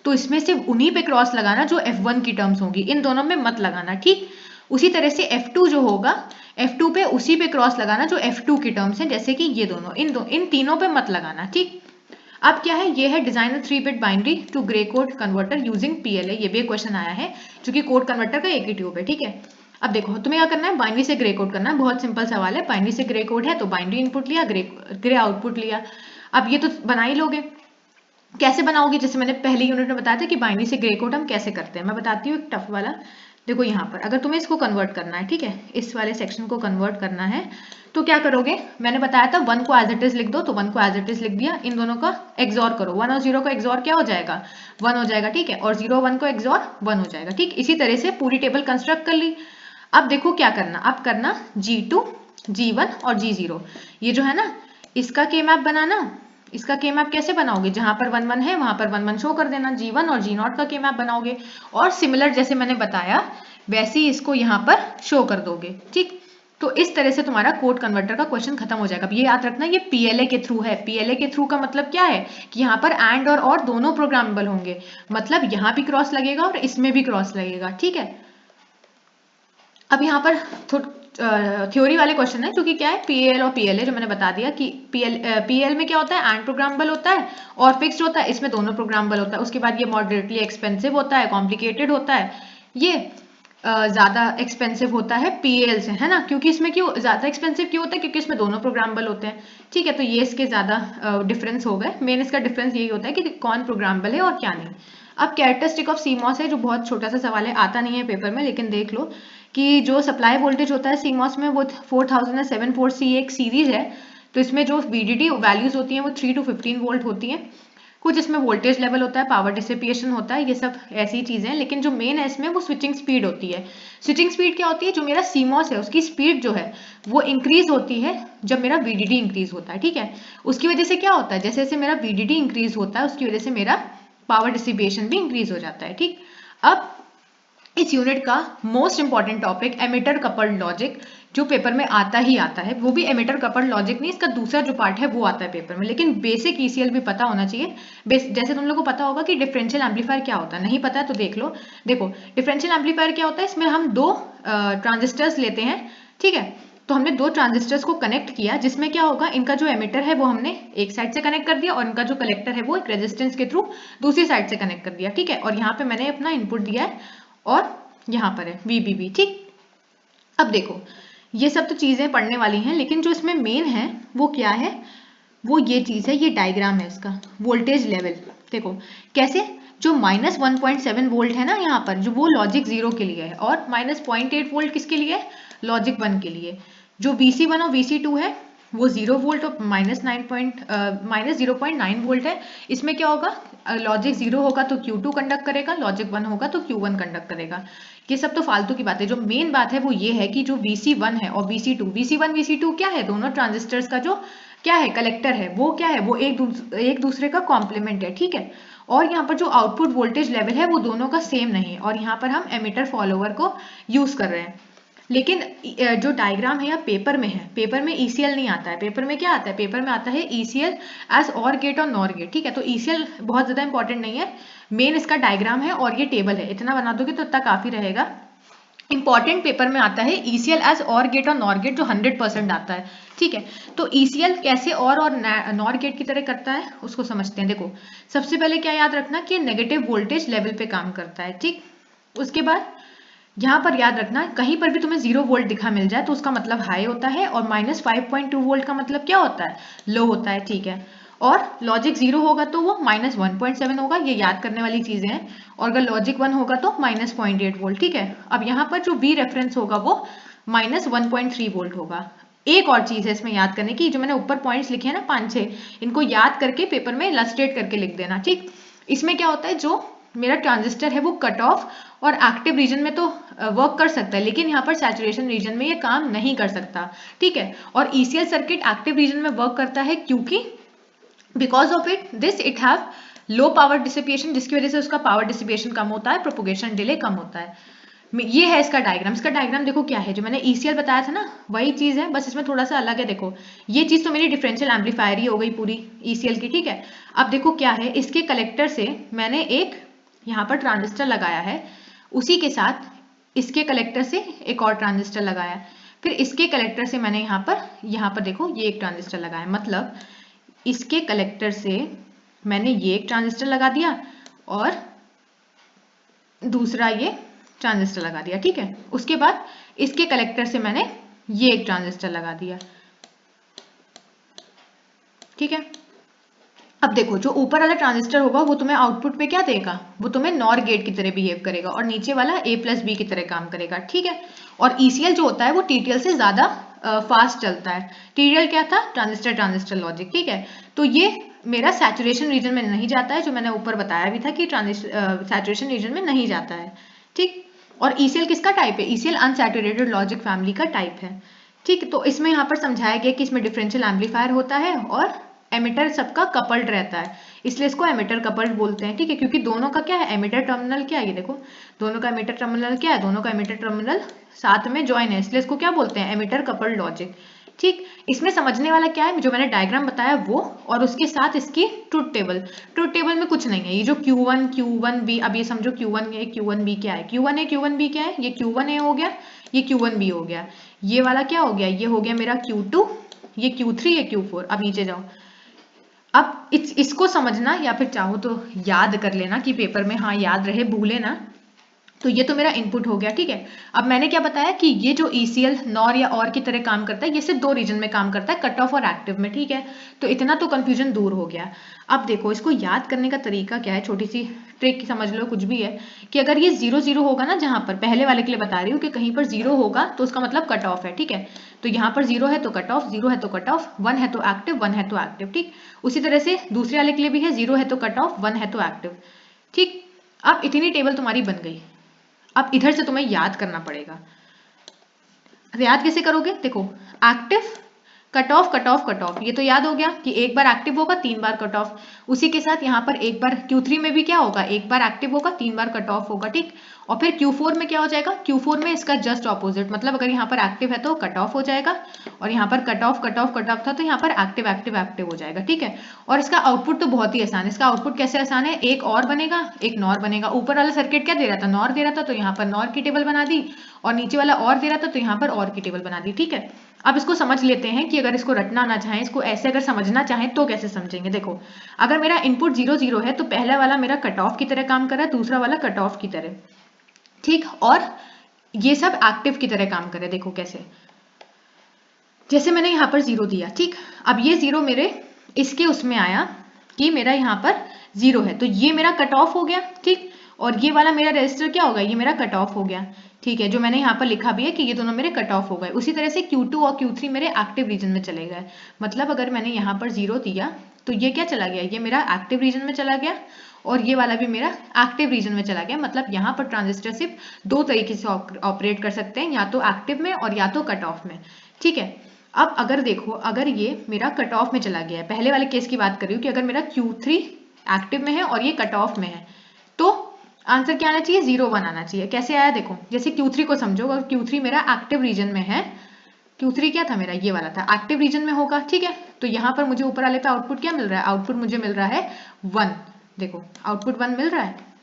तो इसमें सिर्फ उन्हीं पे क्रॉस लगाना जो F1 की टर्म्स होंगी, इन दोनों में मत लगाना। ठीक, उसी तरह से F2 जो होगा F2 पे उसी पे क्रॉस लगाना जो F2 की टर्म्स हैं, जैसे कि ये दोनों, इन तीनों पे मत लगाना। ठीक, अब क्या है, ये है design three bit binary to Gray code converter using PLA, ये भी एक क्वेश्चन आया है जो कि कोड कन्वर्टर का एक ही ट्यूब है। ठीक है, अब देखो तुम्हें क्या करना है, बाइनरी से ग्रे कोड करना है, बहुत सिंपल सवाल है। बाइनरी से ग्रे कोड है तो बाइनरी इनपुट लिया, ग्रे आउटपुट लिया। अब ये तो बना ही लोगे, कैसे बनाओगे, जैसे मैंने पहली यूनिट में बताया था कि बाइनरी से ग्रे कोड हम कैसे करते हैं, मैं बताती हूँ एक टफ वाला। देखो यहाँ पर अगर तुम्हें इसको कन्वर्ट करना है, ठीक है, इस वाले सेक्शन को कन्वर्ट करना है, तो क्या करोगे, मैंने बताया था 1 को एज इट इज लिख दो, तो 1 को एज इट इज लिख दिया, इन दोनों का एक्सॉर करो, 1 और 0 का एक्सॉर क्या हो जाएगा, 1 हो जाएगा। ठीक है, और 0 1 को एक्सॉर 1 हो जाएगा। ठीक, इसी तरह से पूरी टेबल कंस्ट्रक्ट कर ली। अब देखो क्या करना, अब करना G2, G1 और G0, ये जो है ना इसका के मैप बनाना। इसका के मैप कैसे बनाओगे, जहां पर 1 1 है वहां पर 1 1 शो कर देना, G1 और G0 का के मैप बनाओगे, और सिमिलर जैसे मैंने बताया वैसे ही इसको यहाँ पर शो कर दोगे। ठीक, तो इस तरह से तुम्हारा कोड कन्वर्टर का क्वेश्चन खत्म हो जाएगा। अब ये याद रखना ये PLA के थ्रू है। PLA के थ्रू का मतलब क्या है कि यहाँ पर एंड और दोनों प्रोग्रामेबल होंगे, मतलब यहाँ भी क्रॉस लगेगा और इसमें भी क्रॉस लगेगा। ठीक है, अब यहाँ पर थ्योरी वाले क्वेश्चन है, क्योंकि क्या है PAL और PLA जो मैंने बता दिया कि PL में क्या होता है, एंड प्रोग्रामेबल होता है और फिक्स्ड होता है, इसमें दोनों प्रोग्रामेबल होता है। उसके बाद ये मॉडरेटली एक्सपेंसिव होता है, कॉम्प्लिकेटेड होता है, ये ज़्यादा एक्सपेंसिव होता है PAL से, है ना, क्योंकि इसमें क्यों ज़्यादा एक्सपेंसिव क्यों होता है, क्योंकि इसमें दोनों प्रोग्रामेबल होते हैं। ठीक है, तो ये इसके ज़्यादा डिफरेंस हो गए, मेन इसका डिफरेंस यही होता है कि कौन प्रोग्रामेबल है और क्या नहीं। अब कैरेक्टरिस्टिक ऑफ CMOS है, जो बहुत छोटा सा सवाल है, आता नहीं है पेपर में, लेकिन देख लो कि जो सप्लाई वोल्टेज होता है CMOS में वो 400740C एक सीरीज है, तो इसमें जो VDD वैल्यूज होती हैं वो 3 to 15 वोल्ट होती हैं। कुछ इसमें वोल्टेज लेवल होता है, पावर डिसिपिएशन होता है, ये सब ऐसी चीजें हैं, लेकिन जो मेन है इसमें वो स्विचिंग स्पीड होती है। स्विचिंग स्पीड क्या होती है, जो मेरा CMOS है उसकी स्पीड जो है वो इंक्रीज होती है जब मेरा VDD इंक्रीज होता है। ठीक है, उसकी वजह से क्या होता है, जैसे जैसे मेरा VDD इंक्रीज होता है उसकी वजह से मेरा पावर डिसिपिएशन भी इंक्रीज हो जाता है। ठीक, अब इस यूनिट का most important topic emitter coupled logic, जो पेपर में आता ही आता है, वो भी एमिटर कपल्ड लॉजिक नहीं, इसका दूसरा जो पार्ट है वो आता है पेपर में, लेकिन बेसिक ECL भी पता होना चाहिए। जैसे तुम लोगों को पता होगा कि डिफरेंशियल एम्पलीफायर क्या होता है, नहीं पता है तो देख लो। देखो डिफरेंशियल एम्पलीफायर क्या होता है, इसमें हम 2 ट्रांजिस्टर्स लेते हैं। ठीक है, तो हमने 2 ट्रांजिस्टर्स को कनेक्ट किया, जिसमें क्या होगा, इनका जो एमिटर है वो हमने एक साइड से कनेक्ट कर दिया और इनका जो कलेक्टर है वो एक रेजिस्टेंस के थ्रू दूसरी साइड से कनेक्ट कर दिया। ठीक है, और यहाँ पे मैंने अपना इनपुट दिया है और यहाँ पर है VBB। ठीक, अब देखो ये सब तो चीजें पढ़ने वाली हैं, लेकिन जो इसमें मेन है वो क्या है, वो ये चीज है, ये डायग्राम है इसका वोल्टेज लेवल। देखो कैसे, जो -1.7 वोल्ट है ना यहाँ पर, जो वो लॉजिक 0 के लिए है, और -0.8 वोल्ट किसके लिए है, लॉजिक 1 के लिए। जो VC1 और VC2 है वो 0 वोल्ट और -0.9 वोल्ट है। इसमें क्या होगा, लॉजिक 0 होगा तो Q2 कंडक्ट करेगा, लॉजिक 1 होगा तो Q1 कंडक्ट करेगा। ये सब तो फालतू की बात है, जो मेन बात है वो ये है कि जो VC1 है और VC1 VC2 क्या है, दोनों ट्रांजिस्टर्स का जो क्या है कलेक्टर है, वो क्या है, वो एक दूसरे का कॉम्प्लीमेंट है। ठीक है, और यहाँ पर जो आउटपुट वोल्टेज लेवल है वो दोनों का सेम नहीं है, और यहाँ पर हम एमिटर फॉलोवर को यूज कर रहे हैं। लेकिन जो डायग्राम है या पेपर में है, पेपर में ECL नहीं आता है, पेपर में क्या आता है, पेपर में आता है ECL एज OR गेट और NOR गेट। ठीक है, तो ECL बहुत ज्यादा इंपॉर्टेंट नहीं है, मेन इसका डायग्राम है और ये टेबल है, इतना बना दोगे तो इतना काफी रहेगा। इंपॉर्टेंट पेपर में आता है ECL एज OR गेट और NOR गेट, जो 100% आता है। ठीक है, तो ECL कैसे OR और NOR गेट की तरह करता है उसको समझते हैं। देखो सबसे पहले क्या याद रखना कि नेगेटिव वोल्टेज लेवल पे काम करता है। ठीक, उसके बाद यहाँ पर याद रखना कहीं पर भी तुम्हें 0 वोल्ट दिखा मिल जाए तो उसका मतलब हाई होता है, और -5.2 वोल्ट का मतलब क्या होता है, लो होता है। ठीक है, और लॉजिक 0 होगा तो वो -1.7 होगा, ये याद करने वाली चीजें हैं, और अगर लॉजिक 1 होगा तो -0.8 वोल्ट। ठीक है, अब यहाँ पर जो V रेफरेंस होगा वो -1.3 वोल्ट होगा। एक और चीज है इसमें याद करने की, जो मैंने ऊपर पॉइंट्स लिखे हैं ना 5-6, इनको याद करके पेपर में इलस्ट्रेट करके लिख देना। ठीक, इसमें क्या होता है, जो मेरा ट्रांजिस्टर है वो कट ऑफ और एक्टिव रीजन में तो वर्क कर सकता है, लेकिन यहाँ पर सैचुरेशन रीजन में ये काम नहीं कर सकता। ठीक है, और ECL सर्किट एक्टिव रीजन में वर्क करता है क्योंकि because of it this it have low power dissipation, जिसकी वजह से उसका पावर डिसिपिएशन कम होता है, प्रोपोगेशन डिले कम होता है। ये है इसका डायग्राम। इसका डायग्राम देखो क्या है, जो मैंने ECL बताया था ना वही चीज है, बस इसमें थोड़ा सा अलग है। देखो ये चीज तो मेरी डिफरेंशियल एम्पलीफायर ही हो गई पूरी ECL की, ठीक है। अब देखो क्या है, इसके कलेक्टर से मैंने एक यहाँ पर ट्रांजिस्टर लगाया है, उसी के साथ इसके कलेक्टर से एक और ट्रांजिस्टर लगाया, फिर इसके कलेक्टर से मैंने यहाँ पर देखो ये एक ट्रांजिस्टर लगाया, मतलब इसके कलेक्टर से मैंने ये एक ट्रांजिस्टर लगा दिया और दूसरा ये ट्रांजिस्टर लगा दिया, ठीक है। उसके बाद इसके कलेक्टर से मैंने ये एक ट्रांजिस्टर लगा दिया, ठीक है। अब देखो जो ऊपर वाला ट्रांजिस्टर होगा वो तुम्हें आउटपुट में क्या देगा, वो तुम्हें नॉर गेट की तरह बिहेव करेगा और नीचे वाला A+B की तरह काम करेगा, ठीक है। और ECL जो होता है वो TTL से ज्यादा फास्ट चलता है। TTL क्या था, ट्रांजिस्टर ट्रांजिस्टर लॉजिक, ठीक है। तो ये मेरा सैचुरेशन रीजन में नहीं जाता है, जो मैंने ऊपर बताया भी था कि सैचुरेशन रीजन में नहीं जाता है, ठीक। और ECL किसका टाइप है, ECL अनसैचुरेटेड लॉजिक फैमिली का टाइप है, ठीक। तो इसमें यहाँ पर समझाया गया कि इसमें डिफरेंशियल एम्पलीफायर होता है और एमिटर सबका कपल्ड रहता है, इसलिए इसको एमिटर कपल्ड बोलते हैं, ठीक है। क्योंकि दोनों का क्या है, एमिटर टर्मिनल क्या है, ये देखो दोनों का एमिटर टर्मिनल क्या है, दोनों का एमिटर टर्मिनल साथ में ज्वाइन है, इसलिए इसको क्या बोलते हैं, एमिटर कपल्ड लॉजिक, ठीक। इसमें समझने वाला क्या है, जो मैंने डायग्राम बताया वो, और उसके साथ इसकी ट्रुथ टेबल। ट्रुथ टेबल में कुछ नहीं है, ये जो Q1B, अब ये समझो Q1A Q1B क्या है, Q1A Q1B क्या है, ये Q1A हो गया, ये Q1B हो गया, ये वाला क्या हो गया, ये हो गया मेरा Q2, ये Q3, ये Q4। अब नीचे जाओ, अब इसको समझना या फिर चाहो तो याद कर लेना कि पेपर में हाँ याद रहे, भूले ना। तो ये तो मेरा इनपुट हो गया, ठीक है। अब मैंने क्या बताया कि ये जो ECL नॉर या और की तरह काम करता है, ये सिर्फ 2 रीजन में काम करता है, कट ऑफ और एक्टिव में, ठीक है। तो इतना तो कंफ्यूजन दूर हो गया। अब देखो इसको याद करने का तरीका क्या है, छोटी सी ट्रिक समझ लो, कुछ भी है कि अगर ये 0 0 होगा ना, जहां पर पहले वाले के लिए बता रही हूँ कि कहीं पर 0 होगा तो उसका मतलब कट ऑफ है, ठीक है। तो यहाँ पर 0 है तो कट ऑफ, 0 है तो कट ऑफ, 1 है तो एक्टिव, 1 है तो एक्टिव, ठीक। उसी तरह से दूसरे वाले के लिए भी है, 0 है तो कट ऑफ, 1 है तो एक्टिव, ठीक। अब इतनी टेबल तुम्हारी बन गई। अब इधर से तुम्हें याद करना पड़ेगा। याद कैसे करोगे, देखो active cut off cut off cut off, ये तो याद हो गया कि एक बार एक्टिव होगा 3 बार कट ऑफ। उसी के साथ यहाँ पर एक बार Q3 में भी क्या होगा, एक बार एक्टिव होगा 3 बार कट ऑफ होगा, ठीक। और फिर Q4 में क्या हो जाएगा, Q4 में इसका जस्ट ऑपोजिट, मतलब अगर यहाँ पर एक्टिव है तो कट ऑफ हो जाएगा, और यहाँ पर cut off cut off cut off था तो यहाँ पर एक्टिव एक्टिव एक्टिव हो जाएगा, ठीक है। और इसका आउटपुट तो बहुत ही आसान है। इसका आउटपुट कैसे आसान है, एक और बनेगा एक नॉर बनेगा। ऊपर वाला सर्किट क्या दे रहा था, नॉर दे रहा था, तो यहाँ पर नॉर की टेबल बना दी, और नीचे वाला और दे रहा था तो यहाँ पर और की टेबल बना दी, ठीक है। अब इसको समझ लेते हैं कि अगर इसको रटना ना चाहें, इसको ऐसे अगर समझना चाहें तो कैसे समझेंगे। देखो अगर मेरा इनपुट 0 0 है तो पहला वाला मेरा कट ऑफ की तरह काम कर रहा है, दूसरा वाला कट ऑफ की तरह, ठीक। और ये सब एक्टिव की तरह काम करे, देखो कैसे, जैसे मैंने यहाँ पर 0 दिया, ठीक। अब ये 0 मेरे इसके उसमें आया कि मेरा यहाँ पर 0 है, तो ये मेरा कट ऑफ हो गया, ठीक। और ये वाला मेरा रजिस्टर क्या होगा, ये मेरा कट ऑफ हो गया, ठीक है। जो मैंने यहाँ पर लिखा भी है कि ये दोनों मेरे कट ऑफ हो गए। उसी तरह से Q2 और Q3 मेरे एक्टिव रीजन में चले गए। मतलब अगर मैंने यहाँ पर 0 दिया तो ये क्या चला गया, ये मेरा एक्टिव रीजन में चला गया, और ये वाला भी मेरा एक्टिव रीजन में चला गया। मतलब यहाँ पर ट्रांजिस्टर सिर्फ 2 तरीके से ऑपरेट कर सकते हैं, या तो एक्टिव में और या तो कट ऑफ में, ठीक है। अब अगर देखो, अगर ये मेरा कट ऑफ में चला गया है, पहले वाले केस की बात कर रही हूँ कि अगर मेरा Q3 एक्टिव में है और ये कट ऑफ में है, तो आंसर क्या आना चाहिए, 0 1 आना चाहिए। कैसे आया देखो, जैसे Q3 को समझो, अगर Q3 मेरा एक्टिव रीजन में है, Q3 क्या था मेरा, ये वाला था, एक्टिव रीजन में होगा, ठीक है। तो यहाँ पर मुझे ऊपर वाले पे आउटपुट क्या मिल रहा है, आउटपुट मुझे मिल रहा है 1, देखो आउटपुट 1 मिल रहा है।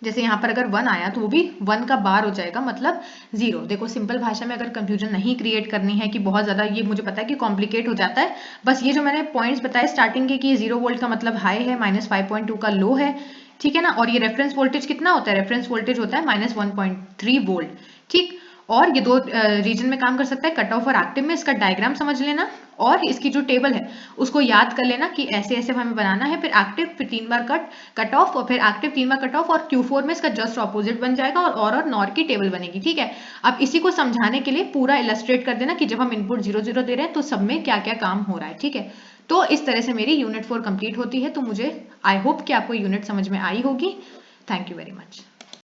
जैसे यहाँ पर अगर 1 आया तो वो भी 1 का बार हो जाएगा, मतलब 0। देखो सिंपल भाषा में अगर कंफ्यूजन नहीं क्रिएट करनी है कि बहुत ज्यादा, ये मुझे पता है कि कॉम्प्लिकेट हो जाता है, बस ये जो मैंने पॉइंट्स बताए स्टार्टिंग के कि 0 वोल्ट का मतलब हाई है, -5.2 का लो है, ठीक है ना। और ये रेफरेंस वोल्टेज कितना होता है, रेफरेंस वोल्टेज होता है -1.3 वोल्ट, ठीक। और ये 2 रीजन में काम कर सकता है, कट ऑफ और एक्टिव में। इसका डायग्राम समझ लेना और इसकी जो टेबल है उसको याद कर लेना कि ऐसे ऐसे हमें बनाना है, फिर एक्टिव, फिर 3 बार कट ऑफ, और फिर एक्टिव 3 बार कट ऑफ, और Q4 में इसका जस्ट ऑपोजिट बन जाएगा और नॉर की टेबल बनेगी, ठीक है। अब इसी को समझाने के लिए पूरा इलस्ट्रेट कर देना कि जब हम इनपुट 0 0 दे रहे हैं तो सब में क्या क्या काम हो रहा है, ठीक है। तो इस तरह से मेरी यूनिट 4 कंप्लीट होती है। तो मुझे आई होप कि आपको यूनिट समझ में आई होगी। Thank you very much.